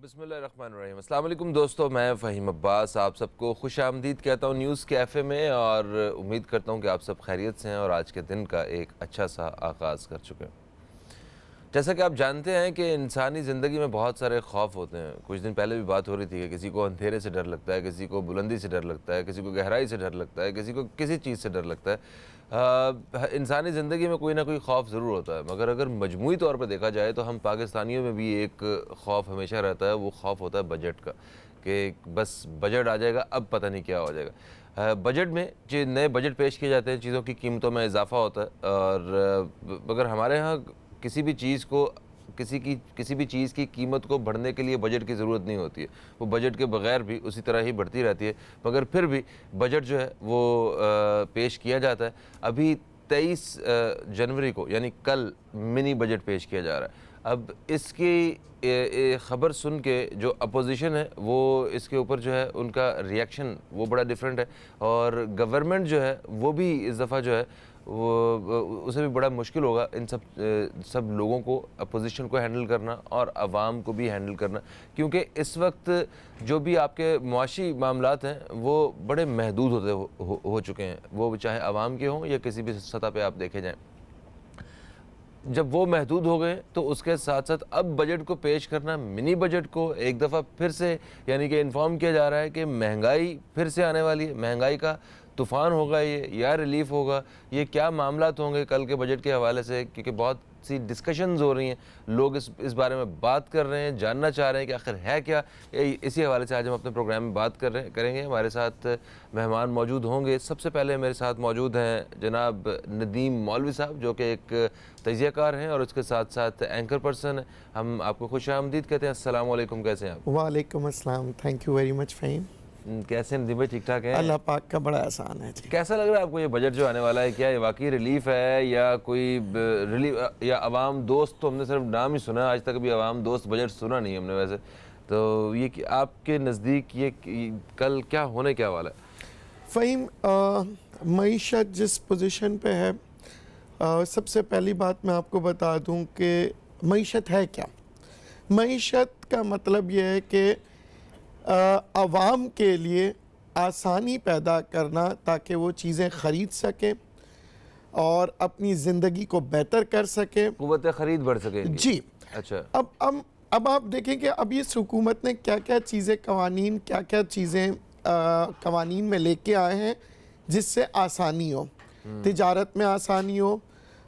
बिस्मिल्लाहिर्रहमानिर्रहीम। अस्सलाम वालेकुम दोस्तों, मैं फ़हीम अब्बास आप सबको खुश आमदीद कहता हूँ न्यूज़ कैफ़े में, और उम्मीद करता हूँ कि आप सब खैरियत से हैं और आज के दिन का एक अच्छा सा आगाज़ कर चुके हैं। जैसा कि आप जानते हैं कि इंसानी ज़िंदगी में बहुत सारे खौफ होते हैं। कुछ दिन पहले भी बात हो रही थी कि किसी को अंधेरे से डर लगता है, किसी को बुलंदी से डर लगता है, किसी को गहराई से डर लगता है, किसी को किसी चीज़ से डर लगता है। इंसानी ज़िंदगी में कोई ना कोई खौफ ज़रूर होता है, मगर अगर मजमूई तौर पर देखा जाए तो हम पाकिस्तानियों में भी एक खौफ हमेशा रहता है। वो खौफ होता है बजट का, कि बस बजट आ जाएगा, अब पता नहीं क्या हो जाएगा। बजट में जो नए बजट पेश किए जाते हैं, चीज़ों की कीमतों में इजाफा होता है, और अगर हमारे यहाँ किसी भी चीज़ को किसी भी चीज़ की कीमत को बढ़ने के लिए बजट की ज़रूरत नहीं होती है। वो बजट के बगैर भी उसी तरह ही बढ़ती रहती है, मगर फिर भी बजट जो है वो पेश किया जाता है। अभी 23 जनवरी को यानी कल मिनी बजट पेश किया जा रहा है। अब इसकी ख़बर सुन के जो अपोजिशन है वो इसके ऊपर जो है उनका रिएक्शन वो बड़ा डिफरेंट है, और गवर्नमेंट जो है वो भी इस दफ़ा जो है वो उसे भी बड़ा मुश्किल होगा इन सब लोगों को, अपोजिशन को हैंडल करना और आवाम को भी हैंडल करना, क्योंकि इस वक्त जो भी आपके मुआशी मामलात हैं वो बड़े महदूद हो चुके हैं, वो चाहे आवाम के हों या किसी भी सतह पे आप देखे जाएं। जब वो महदूद हो गए तो उसके साथ साथ अब बजट को पेश करना, मिनी बजट को एक दफ़ा फिर से यानी कि इन्फॉर्म किया जा रहा है कि महंगाई फिर से आने वाली है, महंगाई का तूफ़ान होगा ये या रिलीफ होगा, ये क्या मामलात होंगे कल के बजट के हवाले से, क्योंकि बहुत सी डिस्कशंस हो रही हैं, लोग इस बारे में बात कर रहे हैं, जानना चाह रहे हैं कि आखिर है क्या। इसी हवाले से आज हम अपने प्रोग्राम में बात करेंगे। हमारे साथ मेहमान मौजूद होंगे। सबसे पहले मेरे साथ मौजूद हैं जनाब नदीम मौलवी साहब, जो कि एक तजियाकार हैं और उसके साथ साथ एंकर पर्सन हैं। हम आपको खुश आमदीद कहते हैं। अस्सलाम वालेकुम, कैसे हैं आप? वालेकुम अस्सलाम, thank you very much Fahim. कैसे हैं नदीम भाई, ठीक ठाक हैं? अल्लाह पाक का बड़ा एहसान है जी। कैसा लग रहा है आपको ये बजट जो आने वाला है? क्या ये वाकई रिलीफ है या कोई रिलीफ या अवाम दोस्त? तो हमने सिर्फ नाम ही सुना, आज तक भी अवाम दोस्त बजट सुना नहीं हमने वैसे। तो ये कि आपके नज़दीक ये कल क्या होने क्या वाला है? फ़हीम, मईशत जिस पोजीशन पे है, सबसे पहली बात मैं आपको बता दूं कि मईशत है क्या। मईशत का मतलब ये है कि आवाम के लिए आसानी पैदा करना ताकि वो चीज़ें ख़रीद सकें और अपनी ज़िंदगी को बेहतर कर सकें, कुव्वत ख़रीद बढ़ सके इनकी। जी। अच्छा। अब आप देखें कि अब इस हुकूमत ने क्या क्या चीज़ें क्या चीज़ें कवानीन में लेके आए हैं जिससे आसानी हो, तिजारत में आसानी हो,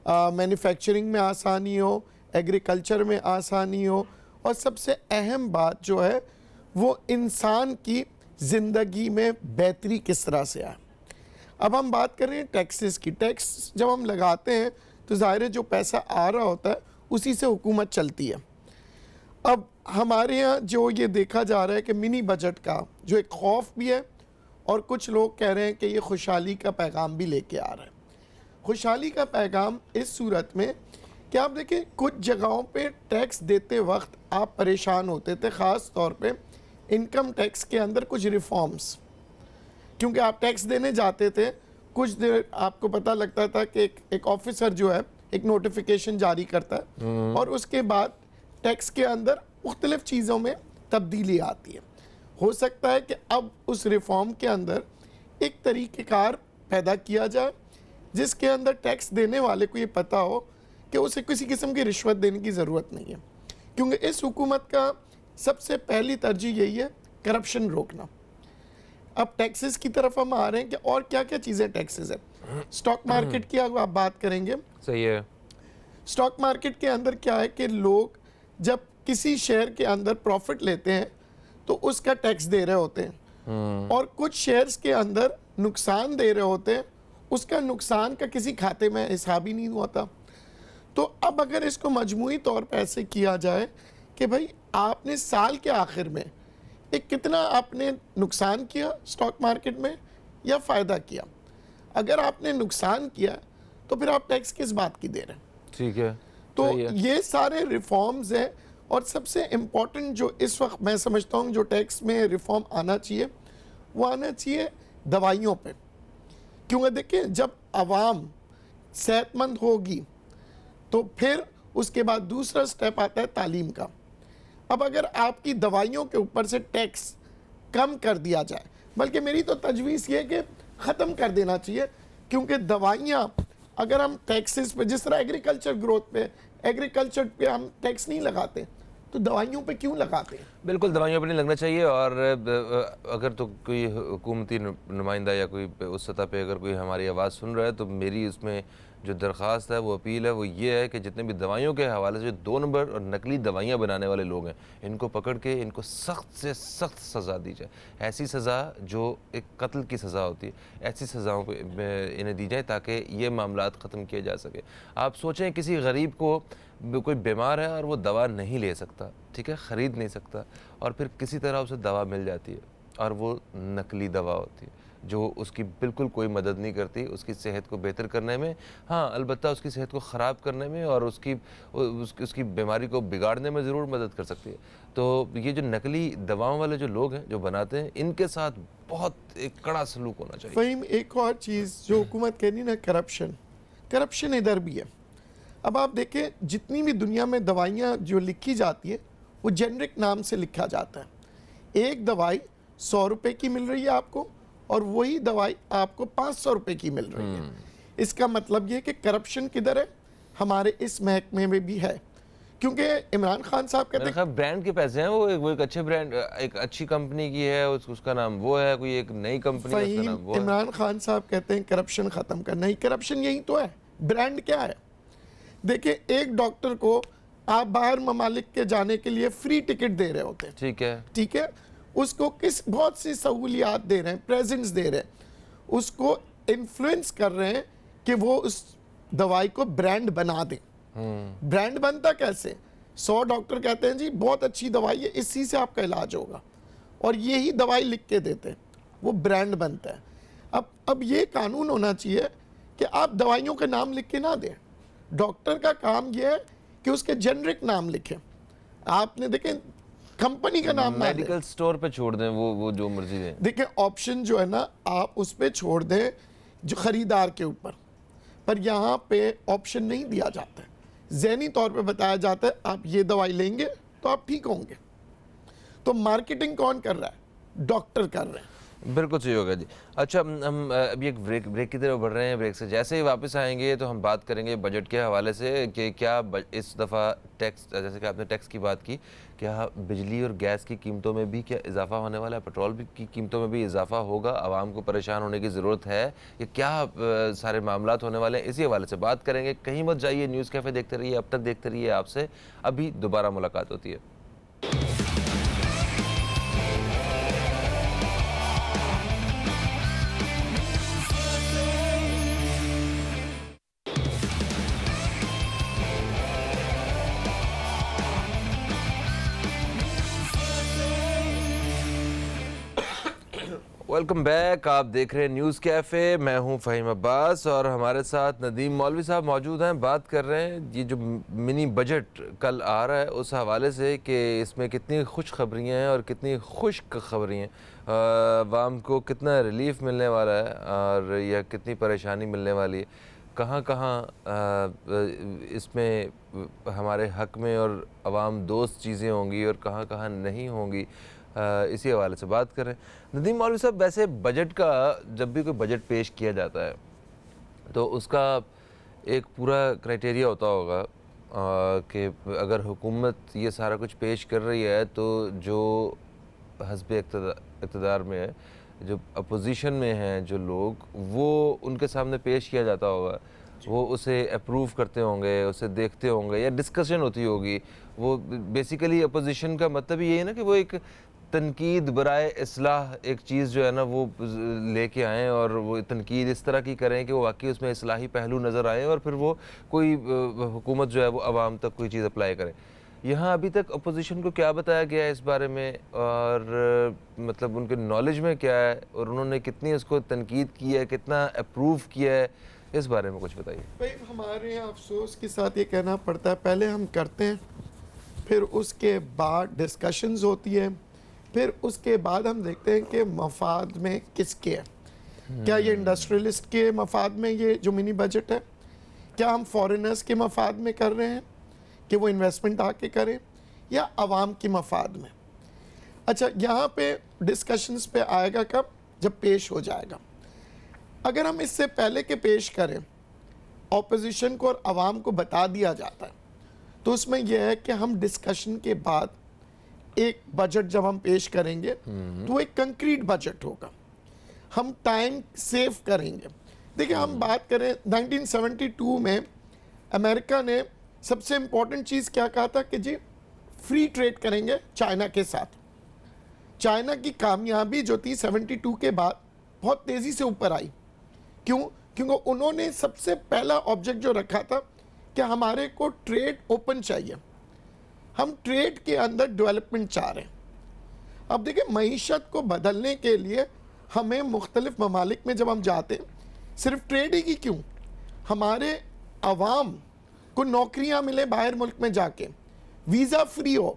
मैन्युफैक्चरिंग में आसानी हो, एग्रीकल्चर में आसानी हो, और सबसे अहम बात जो है वो इंसान की ज़िंदगी में बेहतरी किस तरह से आए। अब हम बात कर रहे हैं टैक्सेस की। टैक्स जब हम लगाते हैं तो ज़ाहिर है जो पैसा आ रहा होता है उसी से हुकूमत चलती है। अब हमारे यहाँ जो ये देखा जा रहा है कि मिनी बजट का जो एक खौफ भी है, और कुछ लोग कह रहे हैं कि ये खुशहाली का पैगाम भी लेके आ रहा है। खुशहाली का पैगाम इस सूरत में कि आप देखें कुछ जगहों पे टैक्स देते वक्त आप परेशान होते थे, ख़ास तौर पे इनकम टैक्स के अंदर कुछ रिफॉर्म्स, क्योंकि आप टैक्स देने जाते थे, कुछ देर आपको पता लगता था कि एक ऑफिसर जो है एक नोटिफिकेशन जारी करता है और उसके बाद टैक्स के अंदर मुख्तलिफ चीज़ों में तब्दीली आती है। हो सकता है कि अब उस रिफॉर्म के अंदर एक तरीक़ेकार पैदा किया जाए जिसके अंदर टैक्स देने वाले को ये पता हो कि उसे किसी किस्म की रिश्वत देने की ज़रूरत नहीं है, क्योंकि इस हुकूमत का सबसे पहली तरजीह यही है करप्शन रोकना। अब टैक्सेस की तरफ हम आ रहे हैं कि और क्या क्या चीज़ें टैक्सेस है। स्टॉक मार्केट की अगर आप बात करेंगे, सही है। स्टॉक मार्केट के अंदर क्या है कि लोग जब किसी शेयर के अंदर प्रॉफिट लेते हैं तो उसका टैक्स दे रहे होते हैं, और कुछ शेयर्स के अंदर नुकसान दे रहे होते हैं, उसका नुकसान का किसी खाते में हिसाब ही नहीं होता। तो अब अगर इसको मजमूई तौर पर ऐसे किया जाए कि भाई आपने साल के आखिर में एक कितना आपने नुकसान किया स्टॉक मार्केट में या फ़ायदा किया, अगर आपने नुकसान किया तो फिर आप टैक्स किस बात की दे रहे हैं। ठीक है। तो ये सारे रिफॉर्म्स हैं, और सबसे इम्पॉर्टेंट जो इस वक्त मैं समझता हूँ जो टैक्स में रिफॉर्म आना चाहिए वो आना चाहिए दवाइयों पे, क्योंकि देखिए जब आवाम सेहतमंद होगी तो फिर उसके बाद दूसरा स्टेप आता है तालीम का। अब अगर आपकी दवाइयों के ऊपर से टैक्स कम कर दिया जाए, बल्कि मेरी तो तजवीज़ ये है कि ख़त्म कर देना चाहिए, क्योंकि दवाइयाँ अगर हम टैक्सेस पे, जिस तरह एग्रीकल्चर ग्रोथ पे, एग्रीकल्चर पे हम टैक्स नहीं लगाते, तो दवाइयों पे क्यों लगाते हैं? बिल्कुल दवाइयों पर नहीं लगना चाहिए। और अगर तो कोई हुकूमती नुमाइंदा या कोई उस सतह पे अगर कोई हमारी आवाज़ सुन रहा है, तो मेरी उसमें जो दरख्वास्त है, वो अपील है, वो ये है कि जितने भी दवाइयों के हवाले से जो 2 नंबर और नकली दवाइयाँ बनाने वाले लोग हैं, इनको पकड़ के इनको सख्त से सख्त सज़ा दी जाए। ऐसी सज़ा जो एक कत्ल की सज़ा होती है, ऐसी सज़ाओं को इन्हें दी जाए ताकि ये मामलात ख़त्म किए जा सके। आप सोचें किसी गरीब को कोई बीमार है और वो दवा नहीं ले सकता, ठीक है, ख़रीद नहीं सकता, और फिर किसी तरह उसे दवा मिल जाती है और वो नकली दवा होती है जो उसकी बिल्कुल कोई मदद नहीं करती उसकी सेहत को बेहतर करने में, हाँ अलबत्ता उसकी सेहत को ख़राब करने में और उसकी बीमारी को बिगाड़ने में ज़रूर मदद कर सकती है। तो ये जो नकली दवाओं वाले जो लोग हैं जो बनाते हैं, इनके साथ बहुत एक कड़ा सलूक होना चाहिए। फ़हीम, एक और चीज़ जो हुकूमत कहनी ना, करप्शन इधर भी है। अब आप देखें, जितनी भी दुनिया में दवाइयाँ जो लिखी जाती है, वो जेनरिक नाम से लिखा जाता है। एक दवाई 100 रुपये की मिल रही है आपको, और वही दवाई आपको 500 रुपये की मिल रही है। इसका मतलब ये कि करप्शन किधर है? हमारे इस महकमे में भी है, क्योंकि इमरान खान साहब कहते हैं ब्रांड के पैसे हैं, वो एक अच्छे ब्रांड, एक अच्छी कंपनी की है, उसका नाम वो है, कोई एक नई कंपनी है, उसका नाम वो है। इमरान खान साहब कहते हैं करप्शन ख़त्म करना ही, करप्शन यही तो है। ब्रांड क्या है? देखिए, एक डॉक्टर को आप बाहर ममालिक के जाने के लिए फ्री टिकट दे रहे होते हैं, ठीक है, उसको बहुत सी सहूलियात दे रहे हैं, प्रेजेंट्स दे रहे हैं, उसको इन्फ्लुएंस कर रहे हैं कि वो उस दवाई को ब्रांड बना दें। ब्रांड बनता कैसे? 100 डॉक्टर कहते हैं जी बहुत अच्छी दवाई है, इसी से आपका इलाज होगा, और यही दवाई लिख के देते हैं, वो ब्रांड बनता है। अब ये कानून होना चाहिए कि आप दवाइयों के नाम लिख के ना दें। डॉक्टर का काम यह है कि उसके जेनरिक नाम लिखें। आपने देखें, कंपनी का नाम मेडिकल स्टोर पे छोड़ दें, वो जो मर्जी दें। देखिए, ऑप्शन जो है ना, आप उस पे छोड़ दें जो खरीदार के ऊपर, पर यहाँ पे ऑप्शन नहीं दिया जाता है। ज़हनी तौर पे बताया जाता है आप ये दवाई लेंगे तो आप ठीक होंगे। तो मार्केटिंग कौन कर रहा है? डॉक्टर कर रहे हैं। बिल्कुल सही होगा जी। अच्छा, हम अभी एक ब्रेक की तरफ बढ़ रहे हैं। ब्रेक से जैसे ही वापस आएंगे तो हम बात करेंगे बजट के हवाले से कि क्या इस दफ़ा टैक्स, जैसे कि आपने टैक्स की बात की, क्या बिजली और गैस की कीमतों में भी क्या इजाफा होने वाला है? पेट्रोल की कीमतों में भी इजाफा होगा? आवाम को परेशान होने की ज़रूरत है? ये क्या सारे मामलात होने वाले हैं? इसी हवाले से बात करेंगे। कहीं मत जाइए, न्यूज़ कैफ़े देखते रहिए, अब तक देखते रहिए। आपसे अभी दोबारा मुलाकात होती है। Welcome back. आप देख रहे हैं न्यूज़ कैफ़े। मैं हूं फ़हीम अब्बास और हमारे साथ नदीम मौलवी साहब मौजूद हैं। बात कर रहे हैं ये जो मिनी बजट कल आ रहा है उस हवाले से कि इसमें कितनी खुशखबरियाँ हैं और कितनी खुश्क खबरियाँ, आवाम को कितना रिलीफ मिलने वाला है और या कितनी परेशानी मिलने वाली है, कहाँ कहाँ इसमें हमारे हक़ में और आवाम दोस्त चीज़ें होंगी और कहाँ कहाँ नहीं होंगी, इसी हवाले से बात करें। नदीम मौलवी साहब, वैसे बजट का, जब भी कोई बजट पेश किया जाता है तो उसका एक पूरा क्राइटेरिया होता होगा कि अगर हुकूमत ये सारा कुछ पेश कर रही है तो जो हस्ब इक़्तिदार में है, जो अपोजिशन में हैं जो लोग, वो उनके सामने पेश किया जाता होगा, वो उसे अप्रूव करते होंगे, उसे देखते होंगे या डिस्कशन होती होगी। वो बेसिकली अपोजिशन का मतलब ही ये है ना कि वो एक तनकीद बराए इस्लाह एक चीज़ जो है ना वो लेके आएँ और वो तनकीद इस तरह की करें कि वो वाकई उसमें इस्लाही पहलू नज़र आए और फिर वो कोई हुकूमत जो है वो आवाम तक कोई चीज़ अप्लाई करे। यहाँ अभी तक अपोजिशन को क्या बताया गया है इस बारे में, और मतलब उनके नॉलेज में क्या है और उन्होंने कितनी इसको तनकीद की है, कितना अप्रूव किया है, इस बारे में कुछ बताइए। भाई, हमारे यहाँ अफसोस के साथ ये कहना पड़ता है, पहले हम करते हैं, फिर उसके बाद डिस्कशंस होती है, फिर उसके बाद हम देखते हैं कि मफाद में किसके है। क्या ये इंडस्ट्रियलिस्ट के मफाद में ये जो मिनी बजट है? क्या हम फॉरेनर्स के मफाद में कर रहे हैं कि वो इन्वेस्टमेंट आके करें? या आवाम के मफाद में। अच्छा, यहाँ पे डिस्कशंस पे आएगा कब, जब पेश हो जाएगा। अगर हम इससे पहले के पेश करें, ऑपोजिशन को और आवाम को बता दिया जाता है, तो उसमें यह है कि हम डिस्कशन के बाद एक बजट जब हम पेश करेंगे तो एक कंक्रीट बजट होगा, हम टाइम सेव करेंगे। देखिए, हम बात करें 1972 में अमेरिका ने सबसे इंपॉर्टेंट चीज़ क्या कहा था कि जी फ्री ट्रेड करेंगे चाइना के साथ। चाइना की कामयाबी जो थी 72 के बाद बहुत तेज़ी से ऊपर आई। क्यों? क्योंकि उन्होंने सबसे पहला ऑब्जेक्ट जो रखा था कि हमारे को ट्रेड ओपन चाहिए, हम ट्रेड के अंदर डेवलपमेंट चाह रहे हैं। अब देखिए, मईशत को बदलने के लिए हमें मुख्तलिफ ममालिक में जब हम जाते हैं, सिर्फ ट्रेड ही की क्यों, हमारे अवाम को नौकरियां मिले बाहर मुल्क में जाके, वीज़ा फ्री हो।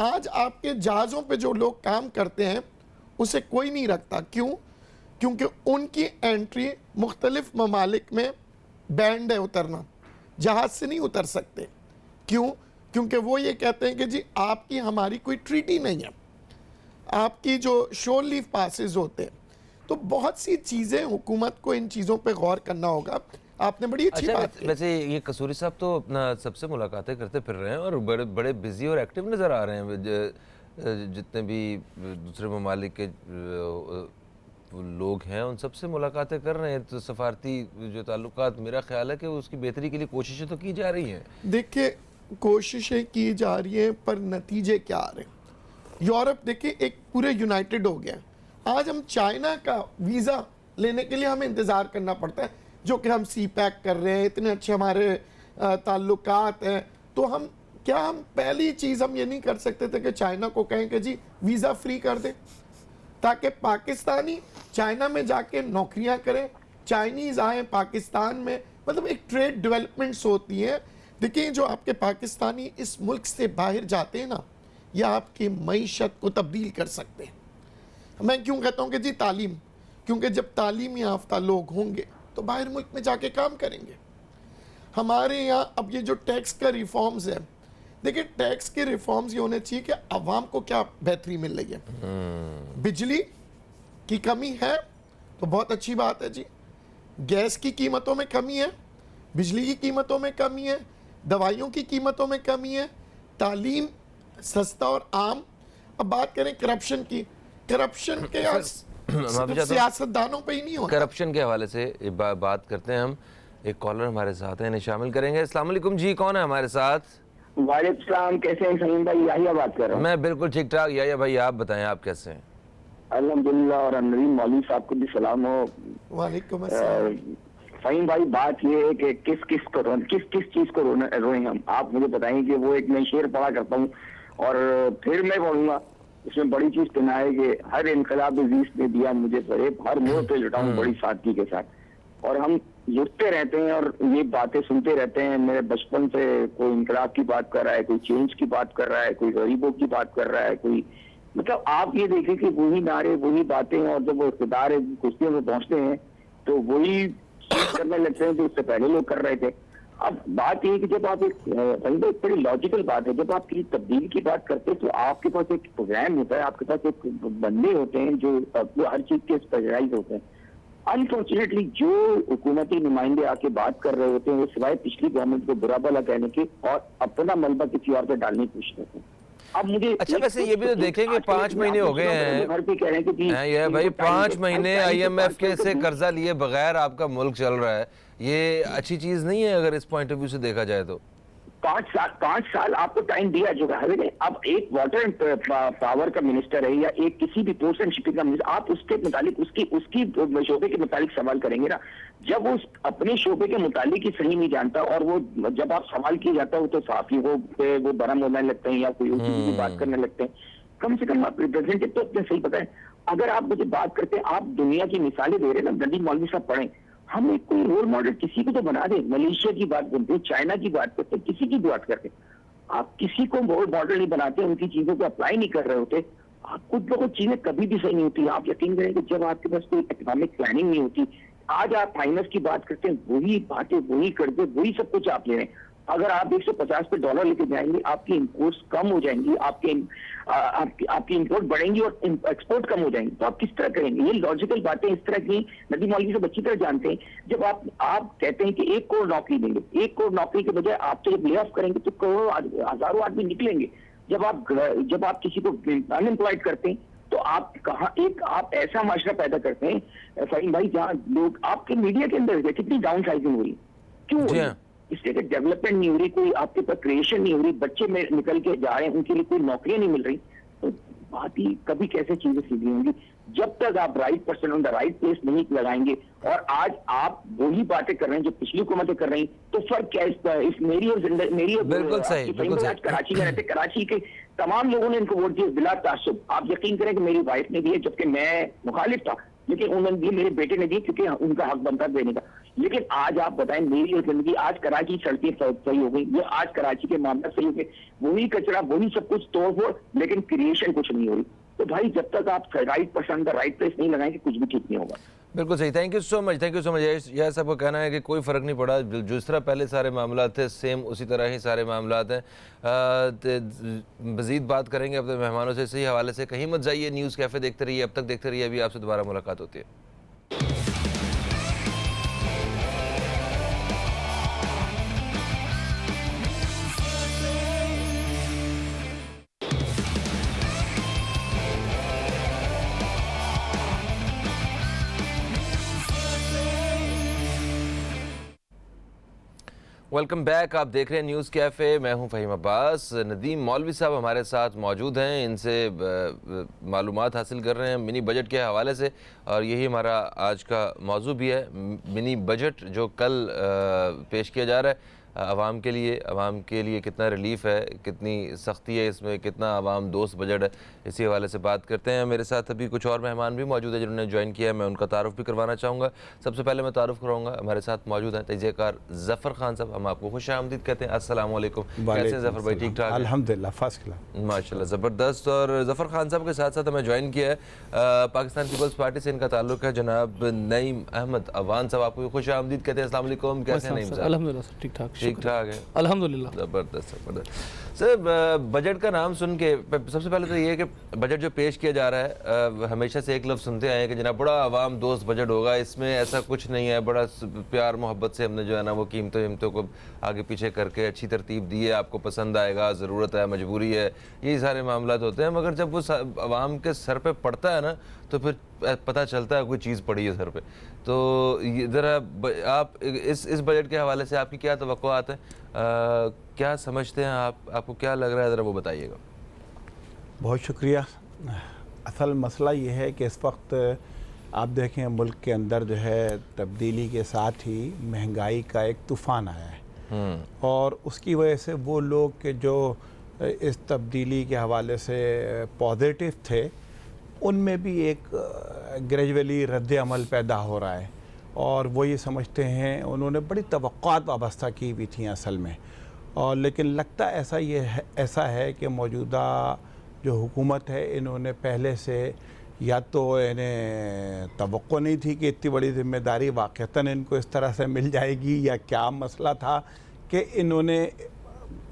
आज आपके जहाज़ों पे जो लोग काम करते हैं उसे कोई नहीं रखता। क्यों? क्योंकि उनकी एंट्री मुख्तलिफ ममालिक में बैंड है उतरना, जहाज़ से नहीं उतर सकते। क्यों? क्योंकि वो ये कहते हैं कि जी आपकी हमारी कोई ट्रीटी नहीं है, आपकी जो शोर लीव पासेस होते हैं। तो बहुत सी चीज़ें हुकूमत को इन चीज़ों पे गौर करना होगा। आपने बड़ी अच्छी बात की। वैसे ये कसूरी साहब तो अपना सबसे मुलाकातें करते फिर रहे हैं और बड़े बड़े बिजी और एक्टिव नज़र आ रहे हैं। जितने भी दूसरे ममालिक के लोग हैं उन सबसे मुलाकातें कर रहे हैं। तो सफारती जो ताल्लुकात, मेरा ख्याल है कि उसकी बेहतरी के लिए कोशिशें तो की जा रही हैं। देखिए, कोशिशें की जा रही हैं, पर नतीजे क्या आ रहे हैं। यूरोप देखिए एक पूरे यूनाइटेड हो गया। आज हम चाइना का वीज़ा लेने के लिए हमें इंतज़ार करना पड़ता है, जो कि हम सी पैक कर रहे हैं, इतने अच्छे हमारे ताल्लुकात हैं। तो हम पहली चीज़ हम ये नहीं कर सकते थे कि चाइना को कहें कि जी वीज़ा फ्री कर दें, ताकि पाकिस्तानी चाइना में जाके नौकरियां करें, चाइनीज़ आए पाकिस्तान में। मतलब एक ट्रेड डेवलपमेंट्स होती हैं। देखिए, जो आपके पाकिस्तानी इस मुल्क से बाहर जाते हैं ना, यह आपकी मईशत को तब्दील कर सकते हैं। मैं क्यों कहता हूँ कि जी तालीम, क्योंकि जब तालीम याफ्ता लोग होंगे तो बाहर मुल्क में जाके काम करेंगे। हमारे यहाँ अब ये जो टैक्स का रिफॉर्म्स है, देखिए टैक्स के रिफॉर्म्स ये होने चाहिए कि आवाम को क्या बेहतरी मिल रही है। बिजली की कमी है तो बहुत अच्छी बात है जी, गैस की कीमतों में कमी है, बिजली की कीमतों में कमी है, दवाइयों की कीमतों में कमी है, तालीम सस्ता और आम। अब बात करें करप्शन की, करप्शन के सियासतदानों पे ही नहीं होता। करप्शन के हवाले से बात करते हैं हम। एक कॉलर हमारे साथ हैं, इन्हें शामिल करेंगे। अस्सलाम वालेकुम जी, कौन है हमारे साथ? वालेकुम सलाम, कैसे हैं सलीम भाई? याहिया बात कर रहा हूँ। मैं बिल्कुल ठीक ठाक। याहिया भाई, आप बताएं, आप कैसे हैं? अल्हम्दुलिल्लाह। और नवीन मौलवी साहब को भी सलाम हो। वालेकुम अस्सलाम। फहीम भाई, बात ये है कि किस चीज को रोए हम, आप मुझे बताएंगे। वो एक मैं शेर पढ़ा करता हूँ और फिर मैं पढ़ूंगा। उसमें बड़ी चीज कहना है कि हर इनकलाब अजीज ने दिया मुझे फरेब, हर मोड़ पे लुटाऊं बड़ी सादगी के साथ। और हम लुटते रहते हैं और ये बातें सुनते रहते हैं। मेरे बचपन से कोई इनकलाब की बात कर रहा है, कोई चेंज की बात कर रहा है, कोई गरीबों की बात कर रहा है, कोई मतलब आप ये देखें कि वही नारे वही बातें, और जब वो इख्तिदार कुर्सियों में पहुंचते हैं तो वही चीज करने लगते हैं जो उससे पहले लोग कर रहे थे। अब बात ये कि जब आप एक बड़ी लॉजिकल बात है, जब आप किसी तब्दील की बात करते हैं तो आपके पास एक प्रोग्राम होता है, आपके पास एक बंदे होते हैं जो हर चीज के स्पेशलाइज होते हैं। अनफॉर्चुनेटली जो हुकूमती नुमाइंदे आके बात कर रहे होते हैं वो सिवाय पिछली गवर्नमेंट को बुरा भला कहने के और अपना मलबा किसी और पे डालने की कोशिश करते हैं। अब मुझे अच्छा, वैसे ये भी तो देखेंगे 5 महीने हो गए हैं। घर पे कह रहे हैं कि ये भाई 5 महीने IMF के से कर्जा लिए बगैर आपका मुल्क चल रहा है। ये अच्छी चीज नहीं है अगर इस पॉइंट ऑफ व्यू से देखा जाए तो। 5 साल आपको टाइम दिया चुका है। अब एक वाटर एंड पावर का मिनिस्टर है या एक किसी भी पोर्ट्स एंड शिपिंग का मिनिस्टर, आप उसके मुतालिक उसकी शोबे के मुतालिक सवाल करेंगे ना। जब वो अपने शोबे के मुतालिक ही सही नहीं जानता और वो जब आप सवाल किया जाता हो तो साफियों पे वो बरम होने लगते हैं या कोई और चीज की बात करने लगते हैं। कम से कम आप रिप्रेजेंटेटिव तो अपने सही बताएं। अगर आप मुझे बात करते हैं, आप दुनिया की मिसालें दे रहे हैं ना, नदीम मौलवी साहब पढ़ें। हम एक कोई रोल मॉडल किसी को तो बना दें। मलेशिया की बात करते हैं, चाइना की बात करते हैं, किसी की बात करते हैं। आप किसी को रोल मॉडल नहीं बनाते, उनकी चीजों को अप्लाई नहीं कर रहे होते। आप कुछ लोगों की चीजें कभी भी सही नहीं होती। आप यकीन करें कि जब आपके पास कोई इकोनॉमिक प्लानिंग नहीं होती, आज आप फाइनेंस की बात करते हैं, वही बातें वही कर्जे वही सब कुछ आप ले रहे हैं। अगर आप $150 लेके जाएंगे, आपकी इंपोर्ट्स कम हो जाएंगी, आपकी इंपोर्ट बढ़ेंगी और एक्सपोर्ट कम हो जाएंगी, तो आप किस तरह करेंगे? ये लॉजिकल बातें इस तरह की नदीम मौलवी सब अच्छी तरह जानते हैं। जब आप कहते हैं कि 1 करोड़ नौकरी देंगे, 1 करोड़ नौकरी के बजाय आप तो जब ले ऑफ करेंगे तो करोड़ों हजारों आदमी निकलेंगे। जब आप किसी को अनएम्प्लॉयड करते हैं तो आप ऐसा माशरा पैदा करते हैं फहीम भाई, जहाँ लोग आपके मीडिया के अंदर कितनी डाउन साइजिंग हो रही, क्यों हो रही है? इसलिए कि डेवलपमेंट नहीं हो रही, कोई आपके पास क्रिएशन नहीं हो रही, बच्चे में निकल के जा रहे हैं, उनके लिए कोई नौकरियां नहीं मिल रही, तो बात ही कभी कैसे चीजें सीधी होंगी? जब तक आप right person on the right place नहीं लगाएंगे। और आज आप वही बातें कर रहे हैं जो पिछली हुकूमतें कर रही, तो फर्क क्या है? इस मेरी बिल्कुल सही, बिल्कुल सही। आज कराची में रहते, कराची के तमाम लोगों ने इनको वोट दिया बिला तासुब। आप यकीन करें कि मेरी वाइफ ने दिए, जबकि मैं मुखालिफ था, लेकिन उन्होंने दिए, मेरे बेटे ने दिए, क्योंकि उनका हक बनता देने का। लेकिन आज आप बताएं, मेरी जिंदगी, आज कराची सड़कें सही हो गई, ये आज कराची के मामला सही हो गए, वही कचरा, वही सब कुछ तोड़ फोड़, लेकिन क्रिएशन कुछ नहीं हो रही। तो भाई जब तक आप राइट पर्सन का राइट प्लेस नहीं लगाएंगे, कुछ भी ठीक नहीं होगा। बिल्कुल सही। Thank you so much, thank you so much. यह सबका कहना है कि कोई फ़र्क नहीं पड़ा, जिस तरह पहले सारे मामला थे सेम उसी तरह ही सारे मामला हैं। मज़ीद बात करेंगे अपने मेहमानों से इसी हवाले से। कहीं मत जाइए, न्यूज़ कैफ़े देखते रहिए, अब तक देखते रहिए, अभी आपसे दोबारा मुलाकात होती है। वेलकम बैक, आप देख रहे हैं न्यूज़ कैफ़े, मैं हूं फ़हीम अब्बास। नदीम मौलवी साहब हमारे साथ मौजूद हैं, इनसे मालूमात हासिल कर रहे हैं मिनी बजट के हवाले से, और यही हमारा आज का मौजू भी है। मिनी बजट जो कल पेश किया जा रहा है आवाम के लिए कितना रिलीफ है, कितनी सख्ती है इसमें, कितना आवाम दोस्त बजट है, इसी हवाले से बात करते हैं। मेरे साथ अभी कुछ और मेहमान भी मौजूद है जिन्होंने ज्वाइन किया है, मैं उनका तारुफ भी करवाना चाहूँगा। सबसे पहले मैं तारुफ कराऊँगा, हमारे साथ मौजूद हैं तजज़ियाकार ज़फ़र खान साहब, हम आपको खुश आमदीद कहते हैं। अस्सलाम वालेकुम, कैसे हैं ज़फ़र भाई? ठीक ठाक? अल्हम्दुलिल्लाह, फर्स्ट क्लास, माशाल्लाह, ज़बरदस्त। और ज़फ़र खान साहब के साथ साथ हमें ज्वाइन किया है पाकिस्तान पीपल्स पार्टी से इनका ताल्लुक है, जनाब नईम अहमद अवान साहब, आपको खुश आमदीद कहते हैं। अस्सलाम वालेकुम, कैसे हैं नईम साहब? अल्हम्दुलिल्लाह ठीक ठाक, ठीक ठाक है, अल्हम्दुलिल्लाह। ज़बरदस्त ज़बरदस्त। सर, बजट का नाम सुन के सबसे पहले तो ये है कि बजट जो पेश किया जा रहा है, हमेशा से एक लफ्ज़ सुनते आए हैं कि जनाब बड़ा आवाम दोस्त बजट होगा, इसमें ऐसा कुछ नहीं है, बड़ा प्यार मोहब्बत से हमने जो है ना वो कीमतों को आगे पीछे करके अच्छी तरतीब दी है, आपको पसंद आएगा, ज़रूरत है, मजबूरी है, यही सारे मामला होते हैं। मगर जब वो आवाम के सर पे पड़ता है ना, तो फिर पता चलता है कोई चीज़ पड़ी है सर पे। तो ज़रा आप इस बजट के हवाले से आपकी क्या तवक्कुआत है, क्या समझते हैं आप, आपको क्या लग रहा है, ज़रा वो बताइएगा। बहुत शुक्रिया। असल मसला ये है कि इस वक्त आप देखें मुल्क के अंदर जो है तब्दीली के साथ ही महंगाई का एक तूफ़ान आया है, और उसकी वजह से वो लोग के जो इस तब्दीली के हवाले से पॉजिटिव थे, उनमें भी एक ग्रेजुअली रद्द अमल पैदा हो रहा है, और वो ये समझते हैं, उन्होंने बड़ी तवक्कुआत वाबस्ता की हुई थी असल में, और लेकिन लगता ऐसा है कि मौजूदा जो हुकूमत है, इन्होंने पहले से या तो इन्हें तवक्को नहीं थी कि इतनी बड़ी जिम्मेदारी वाक़तन इनको इस तरह से मिल जाएगी, या क्या मसला था कि इन्होंने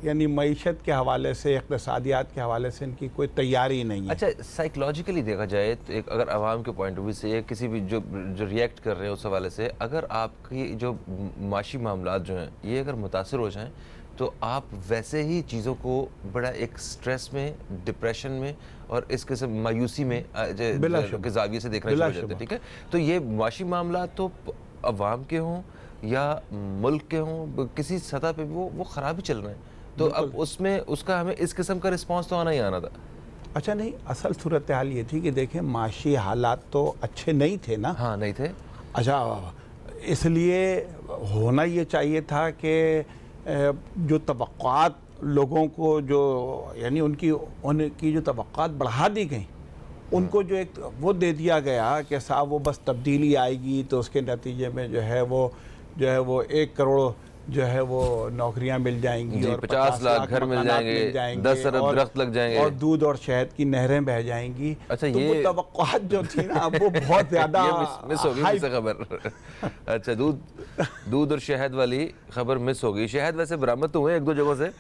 यानी मईशत के हवाले से, इक़्तिसादियात के हवाले से इनकी कोई तैयारी नहीं है। अच्छा, साइकोलॉजिकली देखा जाए तो एक अगर आवाम के पॉइंट ऑफ व्यू से, किसी भी जो रिएक्ट कर रहे हैं उस हवाले से, अगर आपकी जो माशी मामलात जो हैं ये अगर मुतासर हो जाएं, तो आप वैसे ही चीज़ों को बड़ा एक स्ट्रेस में, डिप्रेशन में और इस किस्म मायूसी में के ज़ाविये से देखना शुरू हो जाते हैं। ठीक है, तो ये माशी मामला तो अवाम के हों या मुल्क के हों, किसी सतह पे भी वो ख़राब ही चल रहे हैं, तो अब उसमें उसका हमें इस किस्म का रिस्पांस तो आना ही आना था। अच्छा, नहीं, असल सूरत हाल ये थी कि देखें माशी हालात तो अच्छे नहीं थे ना। हाँ, नहीं थे। अच्छा, इसलिए होना ये चाहिए था कि जो तवक्कुआत लोगों को जो यानी उनकी जो तवक्कुआत बढ़ा दी गई, उनको जो एक वो दे दिया गया कि साहब वो बस तब्दीली आएगी तो उसके नतीजे में जो है वो 1 करोड़ जो है वो नौकरियां मिल जाएंगी जी, और 50 लाख घर मिल मकानात जाएंगे, 10 अरब दरख्त लग जाएंगे और दूध और शहद की नहरें बह जाएंगी। अच्छा, तो ये वो तवक्कुआत जो थी ना वो बहुत ज्यादा ये मिस हो गई मुझसे खबर। अच्छा, दूध और शहद वाली खबर मिस हो गई। शहद वैसे बरामद तो हुए एक दो जगहों से,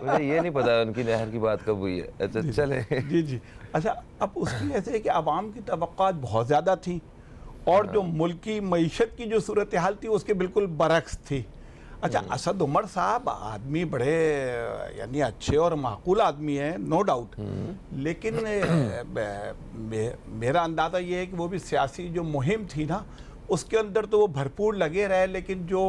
मुझे ये नहीं पता उनकी नहर की बात कब हुई है। अच्छा चले। जी जी। अच्छा, अब उसकी ऐसे है कि आवाम की तवक्कुआत बहुत ज़्यादा थी और जो मुल्क की मईशत की जो सूरत हाल थी उसके बिल्कुल बरक्स थी। अच्छा, असद उमर साहब आदमी बड़े यानी अच्छे और माकूल आदमी हैं, नो डाउट, लेकिन मेरा अंदाज़ा ये है कि वो भी सियासी जो मुहिम थी ना उसके अंदर तो वो भरपूर लगे रहे, लेकिन जो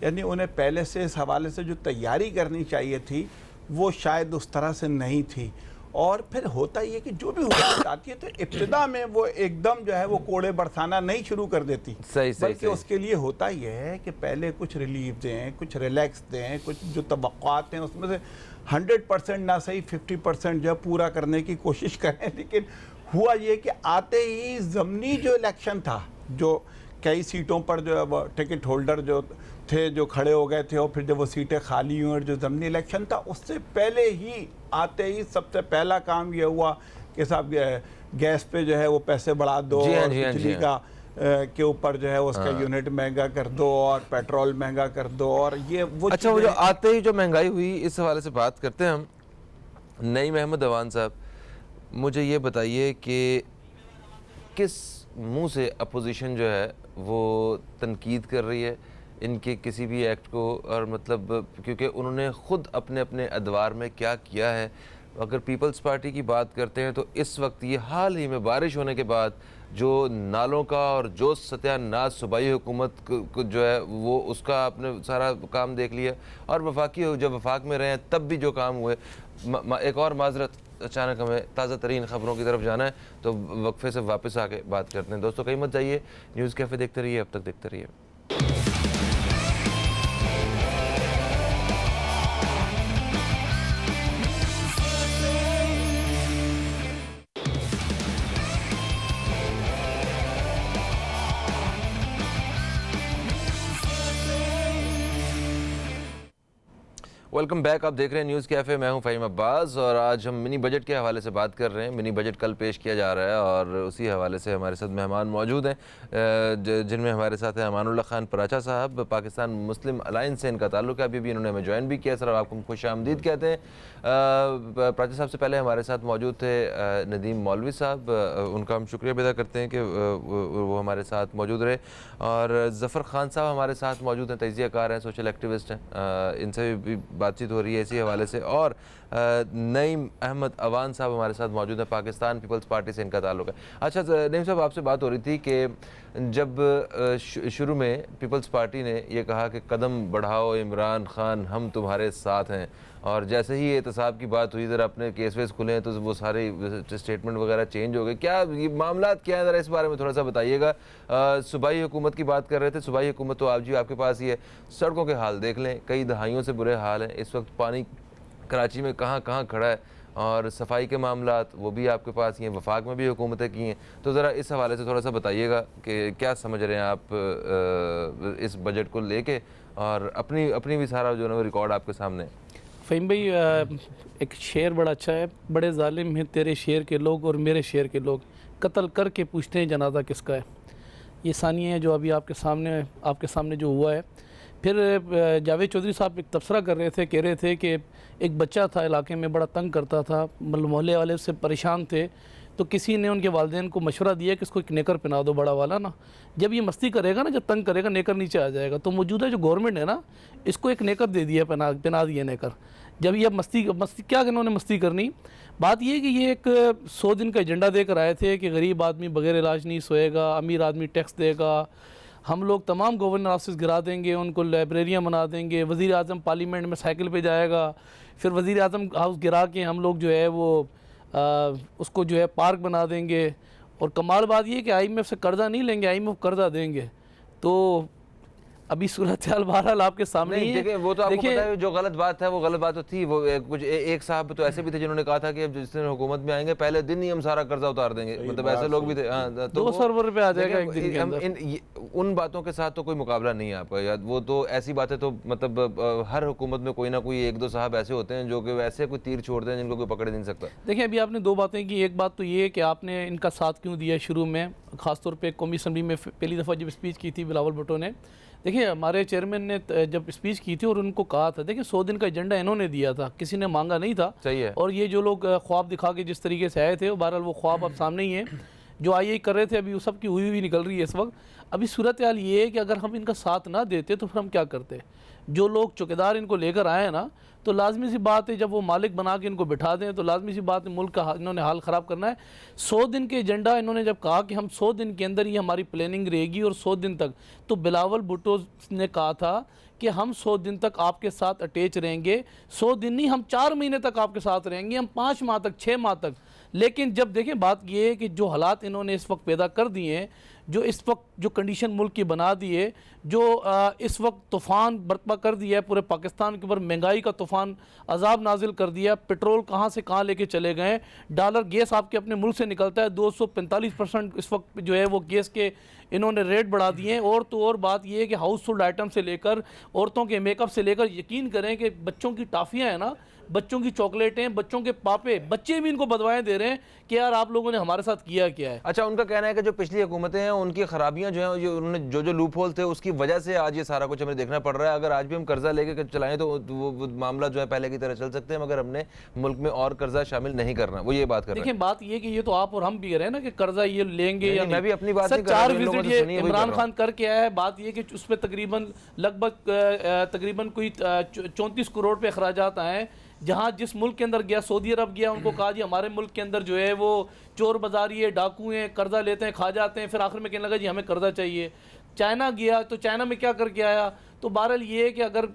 यानी उन्हें पहले से इस हवाले से जो तैयारी करनी चाहिए थी वो शायद उस तरह से नहीं थी। और फिर होता ये कि जो भी हुकूमत आती है तो इब्तिदा में वो एकदम जो है वो कोड़े बरसाना नहीं शुरू कर देती, बल्कि उसके लिए होता ये है कि पहले कुछ रिलीफ दें, कुछ रिलैक्स दें, कुछ जो तवक्कुआत हैं उसमें से 100% ना सही 50% जो पूरा करने की कोशिश करें। लेकिन हुआ ये कि आते ही ज़मनी जो इलेक्शन था, जो कई सीटों पर जो है वो टिकट होल्डर जो थे जो खड़े हो गए थे और फिर जब वो सीटें खाली हुई और जो ज़मनी इलेक्शन था उससे पहले ही आते ही सबसे पहला काम ये हुआ कि साहब गैस पे जो है वो पैसे बढ़ा दो और बिजली का के ऊपर जो है उसका यूनिट महंगा कर दो और पेट्रोल महंगा कर दो और ये वो। अच्छा, वो जो आते ही जो महंगाई हुई इस हवाले से बात करते हैं हम। नईम अहमद अवान साहब, मुझे ये बताइए कि किस मुंह से अपोजिशन जो है वो तनकीद कर रही है इनके किसी भी एक्ट को, और मतलब क्योंकि उन्होंने ख़ुद अपने अपने अदवार में क्या किया है। अगर पीपल्स पार्टी की बात करते हैं तो इस वक्त ये हाल ही में बारिश होने के बाद जो नालों का और जो सत्यानाश सूबाई हुकूमत को जो है वो उसका आपने सारा काम देख लिया, और वफाकी जब वफाक में रहे तब भी जो काम हुए। एक और माजरत, अचानक हमें ताज़ा तरीन ख़बरों की तरफ जाना है तो वक्फे से वापस आके बात करते हैं। दोस्तों कहीं मत जाइए, न्यूज़ कैफ़े देखते रहिए, अब तक देखते रहिए। वेलकम बैक, आप देख रहे हैं न्यूज़ कैफ़े, मैं हूं फ़हीम अब्बास और आज हम मिनी बजट के हवाले से बात कर रहे हैं। मिनी बजट कल पेश किया जा रहा है और उसी हवाले से हमारे साथ मेहमान मौजूद हैं, जिनमें हमारे साथ हैं अमानुल्लाह खान पराचा साहब, पाकिस्तान मुस्लिम अलायंस से इनका ताल्लुक है, अभी भी इन्होंने हमें ज्वाइन भी किया। सर आपको खुश आमदीद कहते हैं। पराचा साहब से पहले हमारे साथ मौजूद थे नदीम मौलवी साहब, उनका हम शुक्रिया अदा करते हैं कि वो हमारे साथ मौजूद रहे। और ज़फ़र ख़ान साहब हमारे साथ मौजूद हैं, तजियाकार हैं, सोशल एक्टिविस्ट हैं, इनसे भी बातचीत हो रही है इसी हवाले से। और नईम अहमद अवान साहब हमारे साथ मौजूद हैं, पाकिस्तान पीपल्स पार्टी से इनका ताल्लुक है। अच्छा नईम साहब, आपसे बात हो रही थी कि जब शुरू में पीपल्स पार्टी ने ये कहा कि कदम बढ़ाओ इमरान खान, हम तुम्हारे साथ हैं, और जैसे ही एहतसाब की बात हुई, ज़रा अपने केस वेस खुले हैं तो वो सारे स्टेटमेंट वगैरह चेंज हो गए। क्या ये मामला क्या है, ज़रा इस बारे में थोड़ा सा बताइएगा। सूबाई हुकूमत की बात कर रहे थे, सूबाई हुकूमत तो आप जी आपके पास ही है। सड़कों के हाल देख लें, कई दहाइयों से बुरे हाल हैं इस वक्त, पानी कराची में कहाँ कहाँ खड़ा है, और सफाई के मामलात वो भी आपके पास ही हैं, वफाक में भी हुकूमतें की हैं। तो ज़रा इस हवाले से थोड़ा सा बताइएगा कि क्या समझ रहे हैं आप इस बजट को लेके, और अपनी भी सारा जो है रिकॉर्ड आपके सामने। फ़हीम भाई, एक शेर बड़ा अच्छा है, बड़े जालिम हैं तेरे शेर के लोग और मेरे शेर के लोग, कत्ल करके पूछते हैं जनाजा किसका है। ये सानिया है जो अभी आपके सामने जो हुआ है। फिर जावेद चौधरी साहब एक तबसरा कर रहे थे, कह रहे थे कि एक बच्चा था इलाके में, बड़ा तंग करता था, मोहल्ले वाले उससे परेशान थे, तो किसी ने उनके वालिदैन को मशवरा दिया कि इसको एक नेकर पहना दो बड़ा वाला ना, जब ये मस्ती करेगा ना, जब तंग करेगा नेकर नीचे आ जाएगा। तो मौजूदा जो गवर्नमेंट है ना, इसको एक नेकर दे दिया, पहना दिया नेकर। जब ये मस्ती क्या इन्होंने मस्ती करनी, बात ये है कि ये एक 100 दिन का एजेंडा देकर आए थे कि गरीब आदमी बगैर इलाज नहीं सोएगा, अमीर आदमी टैक्स देगा, हम लोग तमाम गवर्नर ऑफिस गिरा देंगे, उनको लाइब्रेरियाँ बना देंगे, वज़ीर आज़म पार्लियामेंट में साइकिल पे जाएगा, फिर वज़ीर आज़म हाउस गिरा के हम लोग जो है वो उसको जो है पार्क बना देंगे। और कमाल बात ये है कि IMF से कर्ज़ा नहीं लेंगे, IMF कर्ज़ा देंगे। तो अभी सूरत हाल बहरहाल आपके सामने ही नहीं है। देखिए, वो तो आपको देखिए, पता है जो गलत बात है वो गलत बात तो थी। वो कुछ एक साहब तो ऐसे भी थे जिन्होंने कहा था कि जिस दिन हुकूमत में आएंगे पहले दिन ही हम सारा कर्जा उतार देंगे, मतलब ऐसे लोग भी थे। हाँ, तो 200 अरब रुपये आ जाएगा एक दिन के अंदर। उन बातों के साथ तो कोई मुकाबला नहीं है आपका यार। वो तो ऐसी बातें तो मतलब हर हुकूमत में कोई ना कोई एक दो साहब ऐसे होते हैं जो कि वैसे कोई तीर छोड़ते हैं जिनको कोई पकड़ नहीं सकता। देखिए, अभी आपने दो बातें की। एक बात तो ये है कि आपने इनका साथ क्यों दिया शुरू में, ख़ासतौर पे कौमी असम्बली में पहली दफ़ा जब स्पीच की थी बिलावल भुट्टो ने। देखिए, हमारे चेयरमैन ने जब स्पीच की थी और उनको कहा था, देखिए 100 दिन का एजेंडा इन्होंने दिया था, किसी ने मांगा नहीं था। सही है। और ये जो लोग ख्वाब दिखा के जिस तरीके से आए थे, बहरहाल वो ख्वाब अब सामने ही है। जो आई कर रहे थे अभी वो सब की हुई हुई निकल रही है इस वक्त। अभी सूरत हाल ये है कि अगर हम इनका साथ ना देते तो फिर हम क्या करते। जो लोग चौकीदार इनको लेकर आए हैं ना, तो लाजमी सी बात है जब वो मालिक बना के इनको बिठा दें तो लाजमी सी बात है मुल्क का इन्होंने हाल ख़राब करना है। 100 दिन के एजेंडा इन्होंने जब कहा कि हम 100 दिन के अंदर ही हमारी प्लानिंग रहेगी और 100 दिन तक, तो बिलावल भुट्टो ने कहा था कि हम 100 दिन तक आपके साथ अटैच रहेंगे। 100 दिन नहीं, हम 4 महीने तक आपके साथ रहेंगे, हम 5 माह तक, 6 माह तक। लेकिन जब देखें बात ये है कि जो हालात इन्होंने इस वक्त पैदा कर दिए हैं, जो इस वक्त जो कंडीशन मुल्क की बना दी है, जो इस वक्त तूफ़ान बर्पा कर दिया है पूरे पाकिस्तान के ऊपर, महंगाई का तूफ़ान अजाब नाजिल कर दिया। पेट्रोल कहाँ से कहाँ लेके चले गए, डॉलर गैस आपके अपने मुल्क से निकलता है 245% इस वक्त जो है वो गैस के इन्होंने रेट बढ़ा दिए हैं। और तो और बात ये है कि हाउस होल्ड आइटम से लेकर औरतों के मेकअप से लेकर, यकीन करें कि बच्चों की टॉफ़ियाँ हैं ना, बच्चों की चॉकलेटें, बच्चों के पापे, बच्चे भी इनको बदवाएं दे रहे हैं कि यार आप लोगों ने हमारे साथ किया क्या है। अच्छा, उनका कहना है कि जो पिछली हुकूमतें हैं उनकी खराबियां जो हैं, जो उन्होंने जो लूप होल थे उसकी वजह से आज ये सारा कुछ हमें देखना पड़ रहा है। अगर आज भी हम कर्जा लेके चलाएं तो वो मामला जो है पहले की तरह चल सकते हैं, मगर हमने मुल्क में और कर्जा शामिल नहीं करना। वो ये बात कर रहे हैं। देखिए, बात ये कि ये तो आप और हम भी कह रहे हैं ना कि कर्जा ये लेंगे या मैं भी अपनी बात सर, नहीं कर रहा, 4 जिन लोगों विजिट से ये सुनी है वही इमरान कर रहा खान करके आया है। बात ये कि उस पर तकरीबन कोई 34 करोड़ पे अखराजात आए। जहाँ जिस मुल्क के अंदर गया, सऊदी अरब गया, उनको कहा जी हमारे मुल्क के अंदर जो है वो चोर बाजारी है, डाकू हैं, कर्जा लेते हैं, खा जाते हैं, फिर आखिर में कहने लगा जी हमें कर्जा चाहिए। चाइना गया तो चाइना में क्या करके आया। तो बहरहाल ये है कि अगर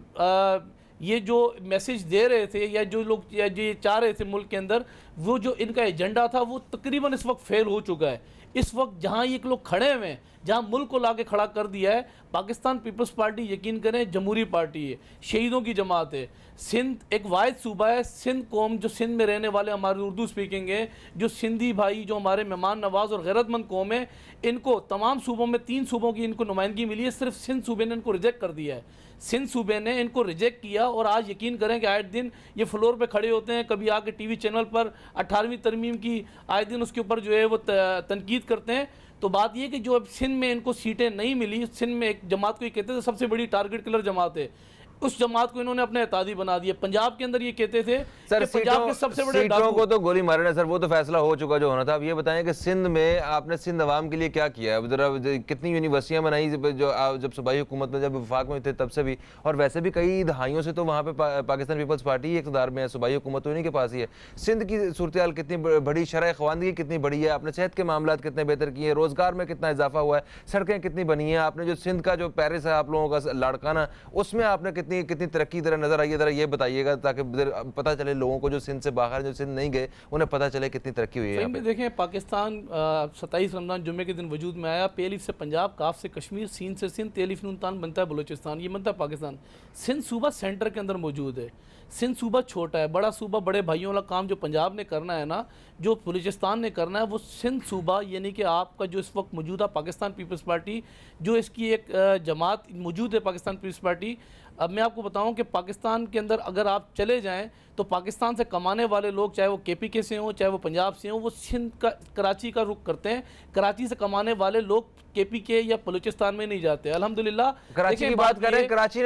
ये जो मैसेज दे रहे थे या जो लोग ये चाह रहे थे मुल्क के अंदर, वो जो इनका एजेंडा था वो तकरीबन इस वक्त फेल हो चुका है। इस वक्त जहाँ ये लोग खड़े हुए हैं, जहाँ मुल्क को लाके खड़ा कर दिया है, पाकिस्तान पीपल्स पार्टी यकीन करें जमहूरी पार्टी है, शहीदों की जमात है। सिंध एक वाहिद सूबा है, सिंध कौम जो सिंध में रहने वाले हमारे उर्दू स्पीकिंग है, जो सिंधी भाई जो हमारे मेहमान नवाज और गैरतमंद कौम है, इनको तमाम सूबों में 3 सूबों की इनको नुमाइंदगी मिली है। सिर्फ सिंध सूबे ने इनको रिजेक्ट कर दिया है। सिंध सूबे ने इनको रिजेक्ट किया और आज यकीन करें कि आए दिन ये फ्लोर पे खड़े होते हैं, कभी आके टीवी चैनल पर 18वीं तरमीम की आए दिन उसके ऊपर जो है वो तनकीद करते हैं। तो बात ये कि जो अब सिंध में इनको सीटें नहीं मिली, सिंध में एक जमात को ये कहते थे सबसे बड़ी टारगेट किलर जमात है, उस जमात को इन्होंने अपने एतादी बना दिया। पंजाब के अंदर ये कहते थे सर कि पंजाब के सबसे बड़े सीटों को तो गोली मारे ना सर, वो तो फैसला हो चुका जो होना था। अब ये बताएं कि सिंध में आपने सिंध अवाम के लिए क्या किया है? जरा कितनी यूनिवर्सिटियां बनाई जो जब सूबाई हुकूमत में, जब वफाक में थे तब से भी, और वैसे भी कई दहाइयों से तो वहाँ पे पाकिस्तान पीपल्स पार्टी ही इक़्तिदार में है, सूबाई हुकूमत उन्हीं के पास ही है। सिंध की सूरत हाल कितनी बड़ी, शरह ख़वानगी कितनी बड़ी है, आपने सेहत के मामला कितने बेहतर किए हैं, रोज़गार में कितना इजाफा हुआ है, सड़कें कितनी बनी हैं, आपने जो सिंध का जो पेरिस है आप लोगों का लाड़काना, उसमें आपने कितनी कितनी तरक्की नजर आई है, जरा ये बताइएगा ताकि पता चले लोगों को जो सिंध से बाहर जो सिंध नहीं गए उन्हें पता चले कितनी तरक्की हुई है। देखें, पाकिस्तान 27 रमजान जुम्मे के दिन वजूद में आया। पेलिफ से पंजाब, काफ से कश्मीर, सीन से सिंध, तेलिफ नूनतान बनता है बलूचिस्तान, ये बनता है पाकिस्तान। सिंध सूबा सेंटर के अंदर मौजूद है। सिंध सूबा छोटा है, बड़ा सूबा बड़े भाइयों वाला काम जो पंजाब ने करना है ना, जो बलूचिस्तान ने करना है, वो सिंध सूबा यानी कि आपका जो इस वक्त मौजूदा पाकिस्तान पीपल्स पार्टी, जो इसकी एक जमात मौजूद है पाकिस्तान पीपल्स पार्टी। अब मैं आपको बताऊं कि पाकिस्तान के अंदर अगर आप चले जाएं तो पाकिस्तान से कमाने वाले लोग, चाहे वो KPK से हों, चाहे वो पंजाब से हों, वो सिंध का, कराची का रुख करते हैं। कराची से कमाने वाले लोग KPK या बलूचिस्तान में नहीं जाते। अल्हम्दुलिल्लाह कराची की बात कर रहे हैं, कराची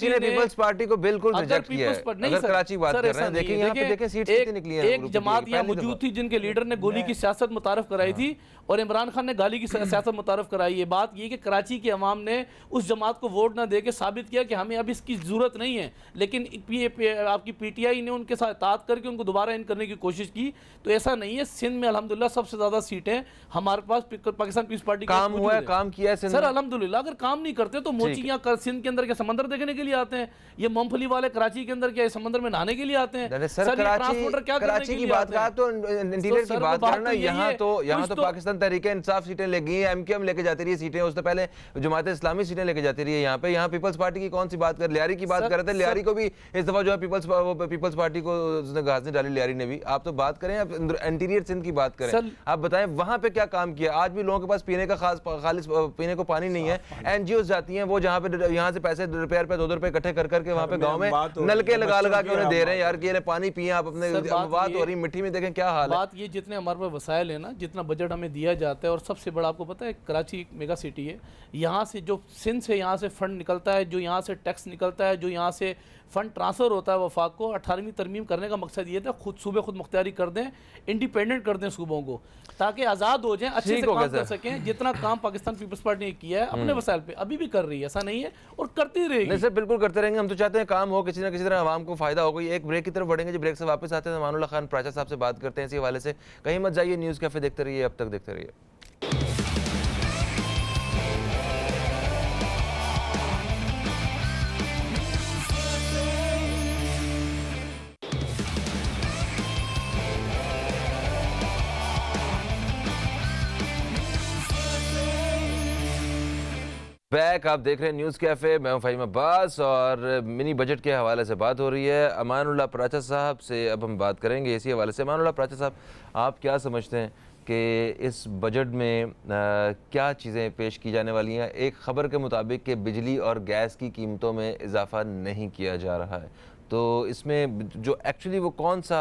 ने पीपल्स पार्टी को बिल्कुल रिजेक्ट किया है। अगर कराची बात कर रहे हैं, देखिए यहाँ पे देखें सीट्स कितनी निकली हैं। एक जमात यहाँ मौजूद थी जिनके लीडर ने गोली की सियासत मुतारफ कराई थी और इमरान खान ने गाली की सियासत मुतारफ कराई है। बात ये कि कराची के अवाम ने उस जमात को वोट ना दे के साबित किया कि हमें अब इसकी ज़रूरत नहीं है, लेकिन आपकी PTI ने उनके साथ इत्तेहाद करके उनको दोबारा इन करने की कोशिश की। तो ऐसा नहीं है, सिंध में अल्हम्दुलिल्लाह सबसे ज़्यादा सीटें हमारे पास पाकिस्तान पीपल्स पार्टी। काम वक्त हुआ है, मौजूद काम किया है सिंध सर में? अल्हम्दुलिल्लाह। अगर काम नहीं करते तो मोची यहाँ सिंध के अंदर के समंदर देखने के लिए आते हैं, ये मूंगफली वाले कराची के अंदर क्या समंदर में नहाने के लिए आते हैं? अरे सर, ये ट्रांसपोर्टर क्या करने कराची के की लिए बात आते कहा हैं? तो इंटीरियर की सर, बात वो बात करना, तो यही यहाँ है। तो कुछ पाकिस्तान तहरीक इंसाफ सीटें ले गई हैं, एमकेएम लेके जाती रही सीटें, उससे पहले जमात इस्लामी सीटें लेके जाती रही है। यहाँ पीपल्स पार्टी की कौन सी बात कर, लियारी की बात कर रहे थे, लियारी को भी इस दफा जो है पीपल्स पार्टी को उसने घास नहीं डाली, लियारी ने भी। आप तो बात करें, आप इंटीरियर सिंध की बात करें, आप बताएं वहां पे क्या काम किया? आज भी लोगों के पास पीने का खालिस पीने को पानी नहीं है। एनजीओ जाती हैं, वो जहाँ पे यहाँ से पैसे रुपये पे 2 रुपये इकट्ठे कर करके वहाँ पे गाँव में नलके लगा के उन्हें दे रहे हैं यार कि ये पानी पिए आप अपने। बात हो रही मिट्टी में, देखें क्या हाल है। बात ये जितने हमारे पास वसाइल है ना, जितना बजट हमें दिया जाता है, और सबसे बड़ा आपको पता है कराची एक मेगा सिटी है, यहाँ से जो सिंध से यहाँ से फंड निकलता है, जो यहाँ से टैक्स निकलता है, जो यहाँ से फंड ट्रांसफ़र होता है वफाक को, 18वीं तरमीम करने का मकसद ये था खुद सूबे खुद मुख्तियारी कर दें, इंडिपेंडेंट कर दें सूबों को, ताकि आज़ाद हो जाएं, अच्छे से काम कर सकें। जितना काम पाकिस्तान पीपल्स पार्टी ने किया है अपने वसाइल पे, अभी भी कर रही है, ऐसा नहीं है, और करती रहेगी। नहीं सर, बिल्कुल करते रहेंगे। हम तो चाहते हैं काम हो, किसी ना किसी तरह आवाम को फायदा हो। कोई एक ब्रेक की तरफ बढ़ेंगे, जो ब्रेक से वापस आते हैं अमानुल्लाह खान प्राचा साहब से बात करते हैं इसी हवाले से। कहीं मत जाइए, न्यूज़ कैफे देखते रहिए, अब तक देखते रहिए। बैक, आप देख रहे हैं न्यूज़ कैफ़े, मैं हूं फ़हीम अब्बास और मिनी बजट के हवाले से बात हो रही है। अमानुल्लाह प्राचा साहब से अब हम बात करेंगे इसी हवाले से। अमानुल्लाह प्राचा साहब, आप क्या समझते हैं कि इस बजट में क्या चीज़ें पेश की जाने वाली हैं? एक ख़बर के मुताबिक कि बिजली और गैस की कीमतों में इजाफ़ा नहीं किया जा रहा है, तो इसमें जो एक्चुअली वो कौन सा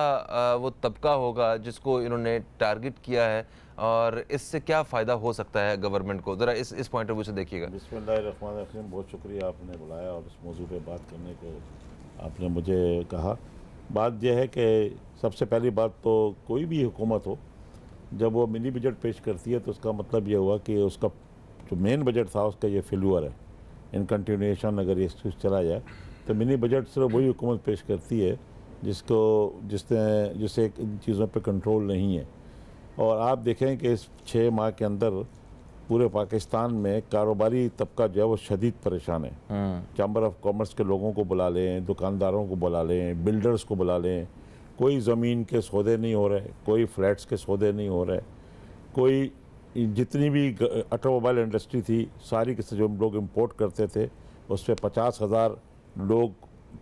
वो तबका होगा जिसको इन्होंने टारगेट किया है, और इससे क्या फ़ायदा हो सकता है गवर्नमेंट को? ज़रा इस पॉइंट ऑफ व्यू से देखिएगा। बिस्मिल्लाहिर्रहमानिर्रहीम, बहुत शुक्रिया आपने बुलाया और इस मौजू पे बात करने को आपने मुझे कहा। बात यह है कि सबसे पहली बात तो कोई भी हुकूमत हो, जब वो मिनी बजट पेश करती है तो उसका मतलब ये हुआ कि उसका जो मेन बजट था उसका ये फेल्यूर है। इन कंटिन्यूएशन अगर ये चला जाए तो मिनी बजट सिर्फ वही हुकूमत पेश करती है जिससे इन चीज़ों पे कंट्रोल नहीं है। और आप देखें कि इस 6 माह के अंदर पूरे पाकिस्तान में कारोबारी तबका जो है वो शदीद परेशान है। चैम्बर ऑफ कॉमर्स के लोगों को बुला लें, दुकानदारों को बुला लें, बिल्डर्स को बुला लें, कोई ज़मीन के सौदे नहीं हो रहे, कोई फ्लैट्स के सौदे नहीं हो रहे, कोई जितनी भी ऑटोमोबाइल इंडस्ट्री थी सारी के जो लोग इंपोर्ट करते थे उस पर 50,000 लोग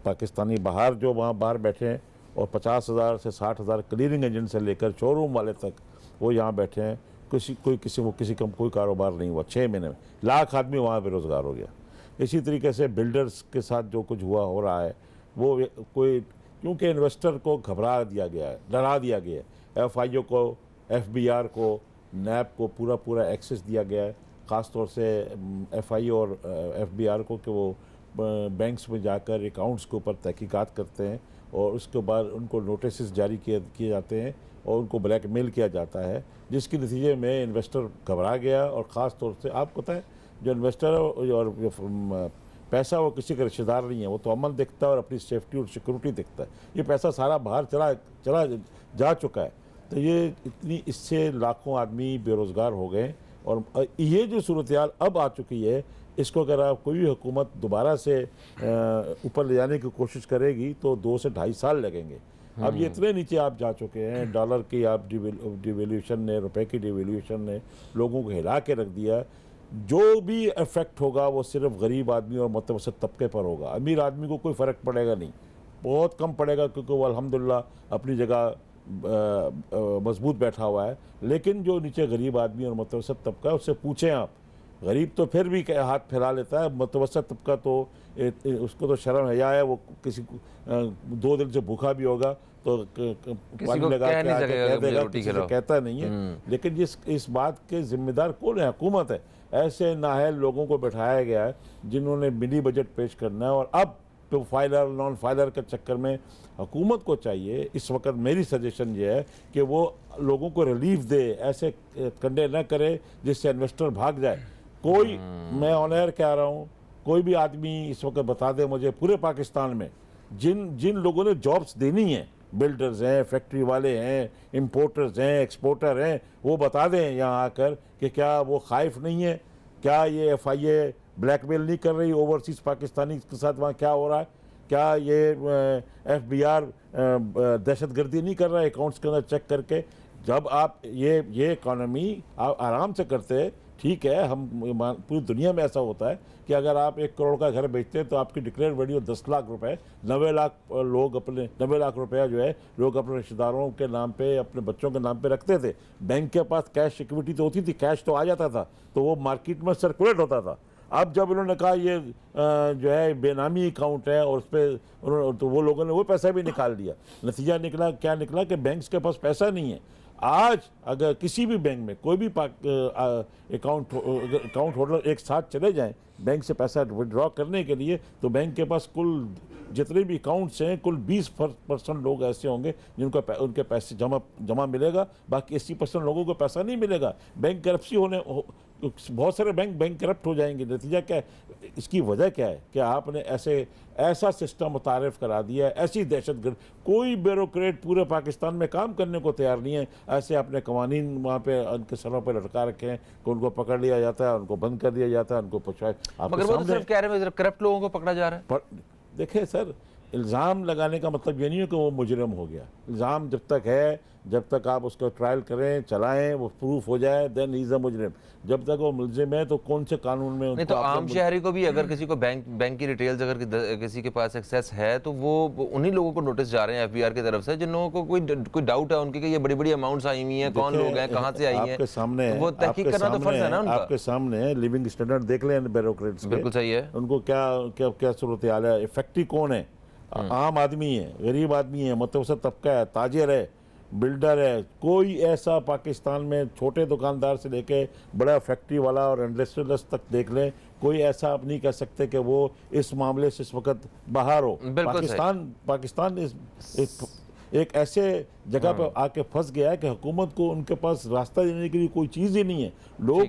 पाकिस्तानी जो वहाँ बाहर बैठे हैं, और 50,000 से 60,000 क्लीनिंग एजेंट से लेकर शोरूम वाले तक वो यहाँ बैठे हैं। किसी का कोई कारोबार नहीं हुआ। 6 महीने में लाख आदमी वहाँ बेरोज़गार हो गया। इसी तरीके से बिल्डर्स के साथ जो कुछ हो रहा है वो कोई, क्योंकि इन्वेस्टर को घबरा दिया गया है, डरा दिया गया है। FIO को, FBR को, NAB को पूरा एक्सेस दिया गया है, ख़ास तौर से FIO और FBR को, कि वो बैंक्स में जाकर अकाउंट्स के ऊपर तहकीकात करते हैं और उसके बाद उनको नोटिस जारी किए जाते हैं और उनको ब्लैकमेल किया जाता है, जिसके नतीजे में इन्वेस्टर घबरा गया। और ख़ास तौर से आपको पता है जो इन्वेस्टर है और पैसा वो किसी का रिश्तेदार नहीं है, वो तो अमन देखता है और अपनी सेफ्टी और सिक्योरिटी देखता है। ये पैसा सारा बाहर चला जा चुका है, तो ये इससे लाखों आदमी बेरोज़गार हो गए। और ये जो सूरत हाल अब आ चुकी है, इसको अगर आप कोई भी हुकूमत दोबारा से ऊपर ले जाने की कोशिश करेगी तो 2 से 2.5 साल लगेंगे। अब ये इतने नीचे आप जा चुके हैं, डॉलर की आप डिवेल्यूशन ने, रुपए की डिवेल्यूशन ने लोगों को हिला के रख दिया। जो भी इफेक्ट होगा वो सिर्फ गरीब आदमी और मुतवसत तबके पर होगा। अमीर आदमी को कोई फ़र्क पड़ेगा नहीं, बहुत कम पड़ेगा, क्योंकि वो अल्हम्दुलिल्लाह अपनी जगह मजबूत बैठा हुआ है। लेकिन जो नीचे गरीब आदमी और मुतवसत तबका है उससे पूछें आप, गरीब तो फिर भी हाथ फैला लेता है, मुतवसत तबका तो उसको तो शर्म हया है, वो किसी 2 दिन से भूखा भी होगा तो पानी लगा के कह देगा, किसी से कहता नहीं है। लेकिन इस बात के जिम्मेदार कौन है? हुकूमत है। ऐसे नाअहल लोगों को बैठाया गया है जिन्होंने मिनी बजट पेश करना है, और अब तो फाइलर नॉन फाइलर के चक्कर में हुकूमत को चाहिए इस वक्त, मेरी सजेशन ये है कि वो लोगों को रिलीफ दे, ऐसे कंडे न करे जिससे इन्वेस्टर भाग जाए। कोई, मैं ऑन एयर कह रहा हूँ, कोई भी आदमी इस वक्त बता दे मुझे पूरे पाकिस्तान में जिन लोगों ने जॉब्स देनी है बिल्डर्स हैं, फैक्ट्री वाले हैं, इंपोर्टर्स हैं, एक्सपोर्टर हैं, वो बता दें यहाँ आकर कि क्या वो खाइफ नहीं है, क्या ये FIA ब्लैकमेल नहीं कर रही ओवरसीज़ पाकिस्तानी के साथ, वहाँ क्या हो रहा है, क्या ये FBR दहशतगर्दी नहीं कर रहा है अकाउंट्स के अंदर चेक करके। जब आप ये इकॉनमी आप आराम से करते हैं, ठीक है, हम पूरी दुनिया में ऐसा होता है कि अगर आप 1 करोड़ का घर बेचते हैं तो आपकी डिक्लेयर वैल्यू 10 लाख रुपए, 90 लाख लोग अपने 90 लाख रुपया जो है लोग अपने रिश्तेदारों के नाम पे, अपने बच्चों के नाम पे रखते थे। बैंक के पास कैश इक्विटी तो होती थी, कैश तो आ जाता था, तो वो मार्केट में सर्कुलेट होता था। अब जब उन्होंने कहा ये जो है बेनामी अकाउंट है और उस पर, तो वो लोगों ने वो पैसा भी निकाल दिया। नतीजा निकला, क्या निकला कि बैंक्स के पास पैसा नहीं है। आज अगर किसी भी बैंक में कोई भी अकाउंट होल्डर एक साथ चले जाएं बैंक से पैसा विड्रॉ करने के लिए, तो बैंक के पास कुल जितने भी अकाउंट्स हैं, कुल 20% लोग ऐसे होंगे जिनको उनके पैसे जमा मिलेगा, बाकी 80% लोगों को पैसा नहीं मिलेगा। बैंक करप्सी होने बहुत सारे बैंक करप्ट हो जाएंगे। नतीजा क्या है, इसकी वजह क्या है कि आपने ऐसा सिस्टम मुतारिफ करा दिया है, ऐसी दहशतगर्द, कोई ब्यूरोक्रेट पूरे पाकिस्तान में काम करने को तैयार नहीं है। ऐसे अपने कवानीन वहाँ पे उनके सरों पर लटका रखे हैं कि उनको पकड़ लिया जाता है, उनको बंद कर दिया जाता है, उनको पहुँचाए। मगर वो तो सिर्फ कह रहे हैं करप्ट लोगों को पकड़ा जा रहा है। देखिए सर, इल्ज़ाम लगाने का मतलब ये नहीं है कि वो मुजरिम हो गया। इल्ज़ाम जब तक है, जब तक आप उसका ट्रायल करें, चलाएं, वो प्रूफ हो जाए, देन इज़ अ मुजरिम। जब तक वो मुलजिम है तो कौन से कानून में नहीं, तो आम शहरी को भी अगर किसी को बैंक की डिटेल्स अगर किसी के पास एक्सेस है तो वो उन्हीं लोगों को नोटिस जा रहे हैं FBR की तरफ से, जिन लोगों को कोई डाउट है उनके कि ये बड़ी बड़ी अमाउंट्स आई हुई हैं, कौन लोग हैं, कहाँ से आई हैं, आपके सामने वो तहकीक करना तो फर्ज है ना उनका। आपके सामने लिविंग स्टैंडर्ड देख लें ब्यूरोक्रेट्स, बिल्कुल सही है। उनको क्या सूरत हाल है। इफेक्टिव कौन है? आम आदमी है, गरीब आदमी है, मुतवसत तबका है, ताजिर है, बिल्डर है। कोई ऐसा पाकिस्तान में छोटे दुकानदार से लेके बड़ा फैक्ट्री वाला और इंडस्ट्रियलिस्ट तक देख लें, कोई ऐसा आप नहीं कह सकते कि वो इस मामले से इस वक्त बाहर हो। पाकिस्तान एक ऐसे जगह पर आके फंस गया है कि हुकूमत को उनके पास रास्ता देने के लिए कोई चीज़ ही नहीं है। लोग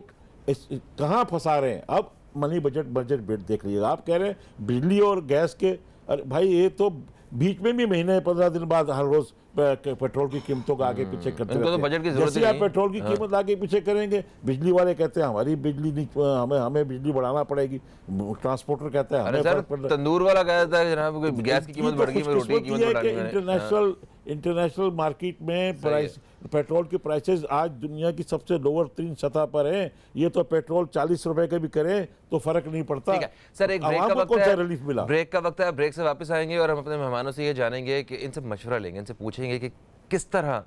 कहाँ फंसा रहे हैं। अब मनी बजट देख लीजिएगा, आप कह रहे हैं बिजली और गैस के, अरे भाई ये तो बीच में भी महीने 15 दिन बाद हर रोज पेट्रोल की कीमतों का आगे पीछे करते रहते हैं। तो बजट की जरूरत जैसे आप पेट्रोल की कीमत आगे पीछे करेंगे, बिजली वाले कहते हैं हमारी बिजली नहीं, हमें बिजली बढ़ाना पड़ेगी। ट्रांसपोर्टर कहता है हमें फर्क पड़ता है। तंदूर वाला कहता है जनाब गैस की कीमत बढ़ गई, रोटी की कीमत बढ़ गई। इंटरनेशनल मार्केट में प्राइस, पेट्रोल की प्राइसेस आज दुनिया की सबसे लोअर 3 सतह पर हैं। ये तो पेट्रोल 40 रुपए के भी करें तो फर्क नहीं पड़ता। सर एक ब्रेक का वक्त है, रिलीफ मिला। ब्रेक का वक्त है, ब्रेक से वापस आएंगे और हम अपने मेहमानों से ये जानेंगे कि इनसे मशवरा लेंगे, इनसे पूछेंगे कि किस तरह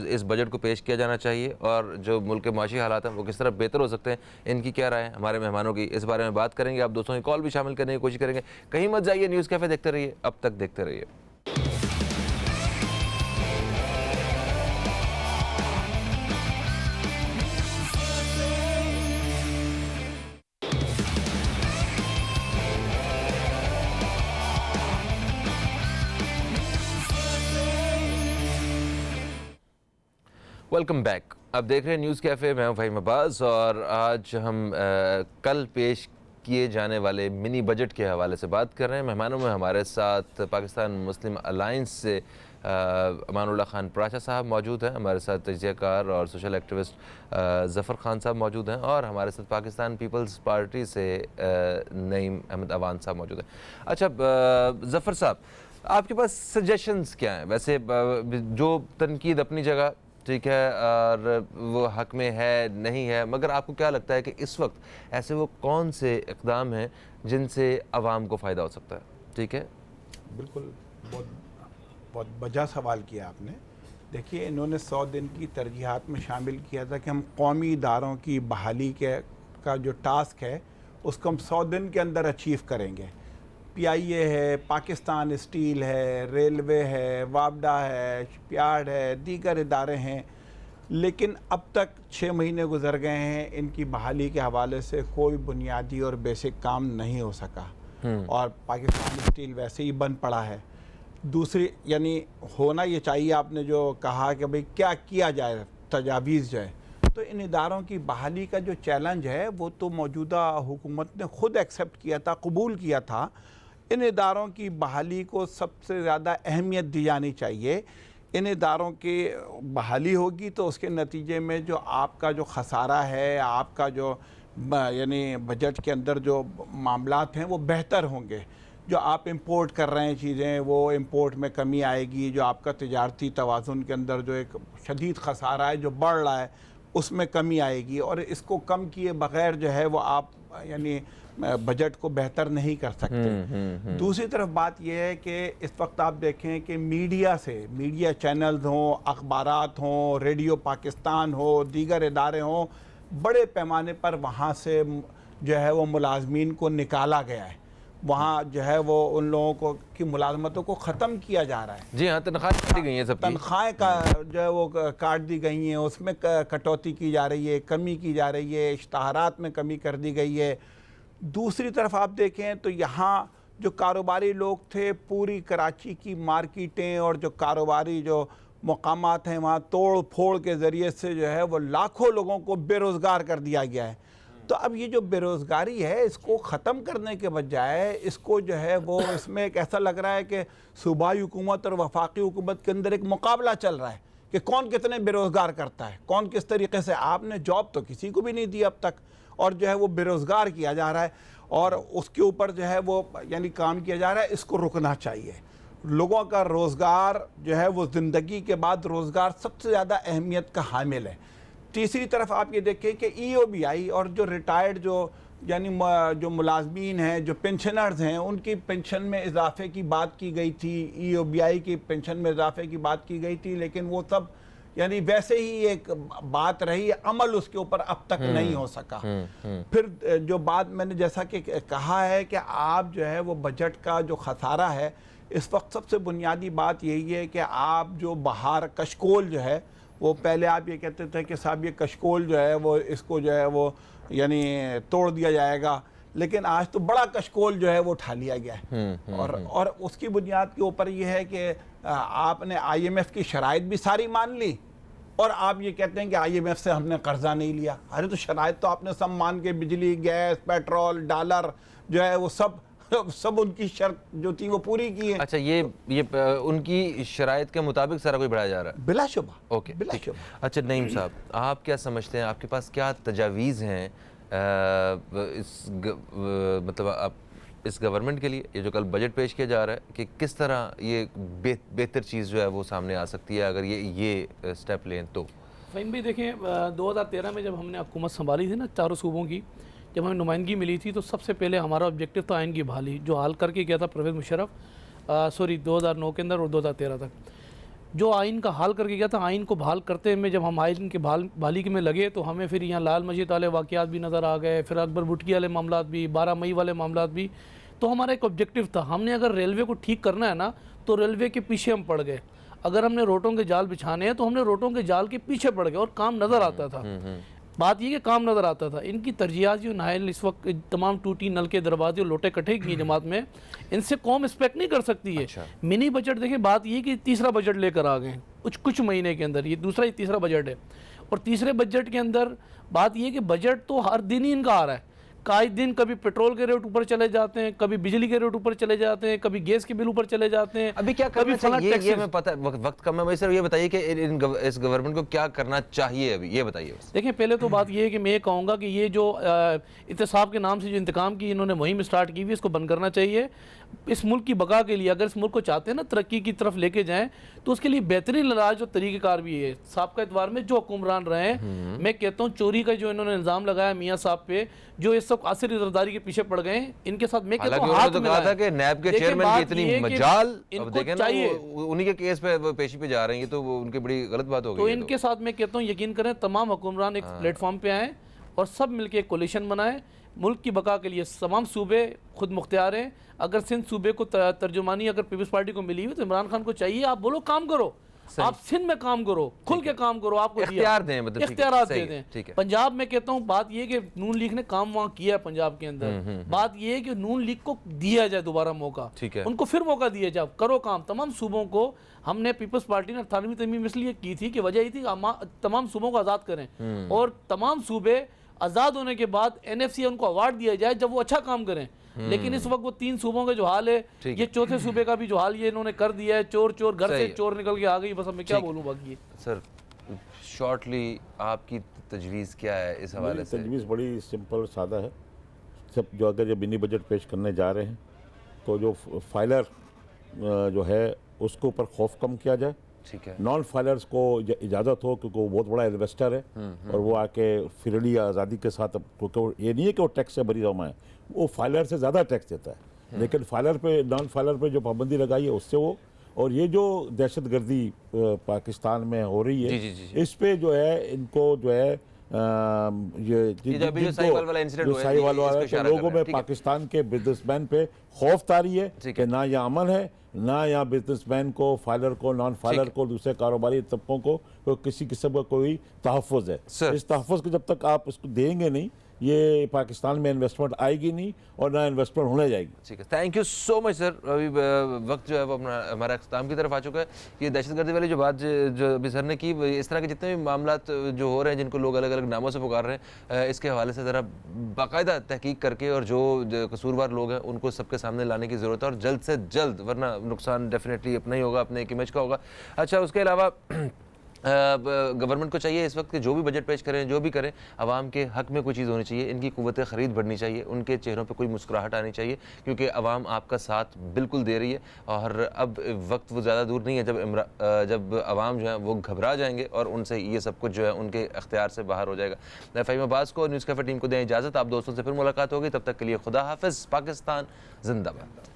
इस बजट को पेश किया जाना चाहिए और जो मुल्क के माशी हालात हैं वो किस तरह बेहतर हो सकते हैं। इनकी क्या राय है हमारे मेहमानों की, इस बारे में बात करेंगे। आप दोस्तों की कॉल भी शामिल करने की कोशिश करेंगे। कहीं मत जाइए, न्यूज़ कैफे देखते रहिए, अब तक देखते रहिए। Welcome back. अब देख रहे हैं न्यूज़ कैफ़े, मैं हूं फ़हीम अब्बास और आज हम कल पेश किए जाने वाले मिनी बजट के हवाले से बात कर रहे हैं। मेहमानों में हमारे साथ पाकिस्तान मुस्लिम अलायंस से अमानुल्लाह खान प्राचा साहब मौजूद हैं, हमारे साथ तजियाकार और सोशल एक्टिविस्ट ज़फ़र खान साहब मौजूद हैं और हमारे साथ पाकिस्तान पीपल्स पार्टी से नईम अहमद अवान साहब मौजूद हैं। अच्छा ज़फ़र साहब, आपके पास सजेशंस क्या हैं? वैसे जो तनकीद अपनी जगह ठीक है और वो हक में है नहीं है, मगर आपको क्या लगता है कि इस वक्त ऐसे वो कौन से इक़दाम हैं जिनसे आवाम को फ़ायदा हो सकता है? ठीक है, बिल्कुल, बहुत वजह सवाल किया आपने। देखिए, इन्होंने 100 दिन की तरजीहात में शामिल किया था कि हम कौमी इदारों की बहाली का जो टास्क है उसको हम 100 दिन के अंदर अचीव करेंगे। PIA है, पाकिस्तान स्टील है, रेलवे है, वापडा है, शिपयार्ड है, दीगर इदारे हैं, लेकिन अब तक 6 महीने गुजर गए हैं, इनकी बहाली के हवाले से कोई बुनियादी और बेसिक काम नहीं हो सका और पाकिस्तान स्टील वैसे ही बंद पड़ा है। दूसरी यानी होना ये चाहिए, आपने जो कहा कि भाई क्या किया जाए, तजावीज़ जाए, तो इन इदारों की बहाली का जो चैलेंज है वो तो मौजूदा हुकूमत ने ख़ुद एक्सेप्ट किया था, कबूल किया था इन इदारों की बहाली को सबसे ज़्यादा अहमियत दी जानी चाहिए। इन इदारों की बहाली होगी तो उसके नतीजे में जो आपका जो खसारा है, आपका जो यानी बजट के अंदर जो मामलात हैं वो बेहतर होंगे। जो आप इंपोर्ट कर रहे हैं चीज़ें, वो इंपोर्ट में कमी आएगी। जो आपका तिजारती तवाज़ुन के अंदर जो एक शदीद खसारा है जो बढ़ रहा है उसमें कमी आएगी। और इसको कम किए बग़ैर जो है वो आप यानी बजट को बेहतर नहीं कर सकते। दूसरी तरफ बात यह है कि इस वक्त आप देखें कि मीडिया से, मीडिया चैनल्स हों, अखबारात हों, रेडियो पाकिस्तान हो, दीगर इदारे हों, बड़े पैमाने पर वहाँ से जो है वो मुलाजमीन को निकाला गया है। वहाँ जो है वो उन लोगों को की मुलाजमतों को ख़त्म किया जा रहा है। जी हाँ, तनख्वाहें काटी गई हैं सब, तनख्वाहें का जो है वो काट दी गई हैं, उसमें कटौती की जा रही है, कमी की जा रही है, इश्तहारात में कमी कर दी गई है। दूसरी तरफ आप देखें तो यहाँ जो कारोबारी लोग थे, पूरी कराची की मार्केटें और जो कारोबारी जो मकामात हैं वहाँ तोड़ फोड़ के ज़रिए से जो है वो लाखों लोगों को बेरोज़गार कर दिया गया है। तो अब ये जो बेरोज़गारी है इसको ख़त्म करने के बजाय इसको जो है वो इसमें एक ऐसा लग रहा है कि सूबाई हुकूमत और वफाकी हुकूमत के अंदर एक मुकाबला चल रहा है कि कौन कितने बेरोज़गार करता है, कौन किस तरीके से। आपने जॉब तो किसी को भी नहीं दी अब तक, और जो है वो बेरोज़गार किया जा रहा है और उसके ऊपर जो है वो यानी काम किया जा रहा है। इसको रुकना चाहिए। लोगों का रोज़गार जो है वो ज़िंदगी के बाद रोज़गार सबसे ज़्यादा अहमियत का हामिल है। तीसरी तरफ आप ये देखें कि EOBI और जो रिटायर्ड जो यानी जो मुलाजमीन हैं, जो पेंशनर्स हैं, उनकी पेंशन में इजाफे की बात की गई थी, EOBI की पेंशन में इजाफे की बात की गई थी, लेकिन वो सब यानी वैसे ही एक बात रही, अमल उसके ऊपर अब तक नहीं हो सका। फिर जो बात मैंने जैसा कि कहा है कि आप जो है वो बजट का जो खसारा है, इस वक्त सबसे बुनियादी बात यही है कि आप जो बाहर कशकोल जो है वो पहले आप ये कहते थे कि साहब ये कशकोल जो है वो इसको जो है वो यानी तोड़ दिया जाएगा, लेकिन आज तो बड़ा कशकोल जो है वो उठा लिया गया है। और उसकी बुनियाद के ऊपर ये है कि आपने IMF की शराइत भी सारी मान ली और आप ये कहते हैं कि IMF से हमने कर्जा नहीं लिया। अरे तो शराइत तो आपने सब मान के, बिजली, गैस, पेट्रोल, डॉलर जो है वो सब उनकी शर्त जो थी वो पूरी की है। अच्छा, ये उनकी शराइत के मुताबिक सारा कुछ बढ़ाया जा रहा है? बिलाशुबा। ओके, बिलाशुबा। अच्छा नईम साहब, आप क्या समझते हैं, आपके पास क्या तजावीज़ हैं मतलब आप इस गवर्नमेंट के लिए, ये जो कल बजट पेश किया जा रहा है, कि किस तरह ये बेहतर चीज़ जो है वो सामने आ सकती है अगर ये स्टेप लें तो? फ़हीम भाई देखें, 2013 में जब हमने हुकूमत संभाली थी ना, चारों सूबों की जब हमें नुमाइंदगी मिली थी, तो सबसे पहले हमारा ऑब्जेक्टिव था आइन की बहाली, जो हाल करके गया था परवेज़ मुशर्रफ 2009 के अंदर और 2013 तक जो आइन का हाल करके गया था। आइन को बहाल करते में जब हम आइन के बहाली में लगे तो हमें फिर यहाँ लाल मस्जिद वाले वाक़यात भी नज़र आ गए, फिर अकबर बुटकी वाले मामलात भी, 12 मई वाले मामलात भी। तो हमारा एक ऑब्जेक्टिव था, हमने अगर रेलवे को ठीक करना है ना तो रेलवे के पीछे हम पड़ गए। अगर हमने रोटों के जाल बिछाने हैं तो हमने रोटों के जाल के पीछे पड़ गए और काम नज़र आता था। बात ये कि काम नज़र आता था। इनकी तरजीहात जो नायल इस वक्त तमाम टूटी नल के दरवाजे और लोटे कटे किए जमात में, इनसे कौम एक्सपेक्ट नहीं कर सकती है। अच्छा। मिनी बजट देखें, बात ये कि तीसरा बजट लेकर आ गए कुछ महीने के अंदर, ये दूसरा ही तीसरा बजट है। और तीसरे बजट के अंदर बात ये कि बजट तो हर दिन ही इनका आ रहा है। कई दिन कभी पेट्रोल के रेट ऊपर चले जाते हैं, कभी बिजली के रेट ऊपर चले जाते हैं, कभी गैस के बिल ऊपर चले जाते हैं। अभी क्या करना चाहिए ये मैं पता, वक्त कम है भाई सर, ये बताइए कि इस गवर्नमेंट को क्या करना चाहिए अभी, ये बताइए बस। देखिए, पहले तो बात ये है कि मैं ये कहूँगा कि ये जो इत्तेसाब के नाम से जो इंतकाम की इन्होंने मुहिम स्टार्ट की हुई, इसको बंद करना चाहिए। इस मुल्क की बका के लिए, अगर इस मुल्क को चाहते हैं ना तरक्की की तरफ लेके जाएं, तो उसके लिए बेहतरीन इलाज और तरीक़ेकार भी है। साहब एतवार में जो हुक्मरान रहे हैं, मैं कहता हूँ चोरी का जो इन्होंने इल्ज़ाम लगाया मियाँ साहब पे, जो इस सब आसिर इज़रदारी के पीछे पड़ गए, इनके साथ मैं कहता हूँ हाथ मिलाएं। कहा था कि नैब के चेयरमैन की इतनी मजाल, अब देखें ना उन्हीं के केस पे पेशी पे जा रहे हैं, तो उनकी बड़ी गलत बात हो गई। तो इनके साथ मैं कहता हूँ यकीन करें, तमाम हुक्मरान एक प्लेटफॉर्म पे आएँ और सब मिलकर एक कोलिशन बनाएं। मुल्क की बका के लिए तमाम सूबे खुद मुख्तियार हैं। अगर सिंध सूबे को तर्जुमानी अगर पीपल्स पार्टी को मिली हुई तो इमरान खान को चाहिए, आप बोलो काम करो, आप सिंध में काम करो, खुल के काम करो, आपको इख्तियार दें, मतलब इख्तियार दे दें। पंजाब में कहता हूँ बात ये कि नून लीग ने काम वहाँ किया है पंजाब के अंदर, बात ये है कि नून लीग को दिया जाए दोबारा मौका, उनको फिर मौका दिया जाए, करो काम। तमाम सूबों को हमने पीपल्स पार्टी ने 98वीं तरमीम इसलिए की थी कि वजह ये थी तमाम सूबों को आज़ाद करें और तमाम सूबे आज़ाद होने के बाद NFC उनको अवार्ड दिया जाए जब वो अच्छा काम करें। लेकिन इस वक्त वो 3 सूबों का जो हाल है, ये चौथे सूबे का भी जो हाल ये इन्होंने कर दिया है, चोर चोर घर से चोर निकल के आ गई, बस अब मैं क्या बोलूँ बाकी। सर शॉर्टली आपकी तजवीज़ क्या है इस हवाले से? तजवीज़ बड़ी सिंपल सादा है। सब जो अगर जब मिनी बजट पेश करने जा रहे हैं तो जो फाइलर जो है उसके ऊपर खौफ कम किया जाए, ठीक है, नॉन फाइलर्स को इजाज़त हो, क्योंकि वो बहुत बड़ा इन्वेस्टर है और वो आके फ्रीली आज़ादी के साथ, क्योंकि ये नहीं है कि वो टैक्स से बरी जमा है, वो फाइलर से ज़्यादा टैक्स देता है, लेकिन फाइलर पे नॉन फाइलर पे जो पाबंदी लगाई है उससे वो, और ये जो दहशतगर्दी पाकिस्तान में हो रही है, जी। इस पे जो है इनको जो है जो साहिवाल वाला इंसिडेंट हुआ है, साहिवाल वाला इस पे इशारा लोगों कर रहे में हैं, पाकिस्तान के बिजनेसमैन पे खौफ तारी है कि ना यहाँ अमन है, ना यहाँ बिजनेसमैन को, फाइलर को, नॉन फाइलर को, दूसरे कारोबारी तबकों को किसी किस्म का कोई तहफ़्फ़ुज़ है। इस तहफ़्फ़ुज़ को जब तक आप इसको देंगे नहीं, ये पाकिस्तान में इन्वेस्टमेंट आएगी नहीं और ना इन्वेस्टमेंट होने जाएगी। ठीक है, thank you so much sir. अभी वक्त जो है वो अपना हमारा अख्ताम की तरफ आ चुका है। ये दहशतगर्दी वाली जो बात जो अभी सर ने की, इस तरह के जितने भी मामला जो हो रहे हैं, जिनको लोग अलग अलग नामों से पुकार रहे हैं, इसके हवाले से ज़रा बाकायदा तहकीक करके और जो कसूरवार लोग हैं उनको सबके सामने लाने की ज़रूरत है, और जल्द से जल्द, वरना नुकसान डेफिनेटली अपना ही होगा, अपने एक इमेज का होगा। अच्छा, उसके अलावा गवर्नमेंट को चाहिए इस वक्त कि जो भी बजट पेश करें, जो भी करें, आवाम के हक में कोई चीज़ होनी चाहिए, इनकी कुव्वत ख़रीद बढ़नी चाहिए, उनके चेहरों पे कोई मुस्कुराहट आनी चाहिए, क्योंकि आवाम आपका साथ बिल्कुल दे रही है। और अब वक्त वो ज़्यादा दूर नहीं है जब आवाम जो है वो घबरा जाएंगे और उनसे ये सब कुछ जो है उनके अख्तियार से बाहर हो जाएगा। फ़हीम अब्बास को, न्यूज़ कैफ़े टीम को दें इजाज़त। आप दोस्तों से फिर मुलाकात होगी, तब तक के लिए खुदा हाफ़िज़। पाकिस्तान जिंदाबाद।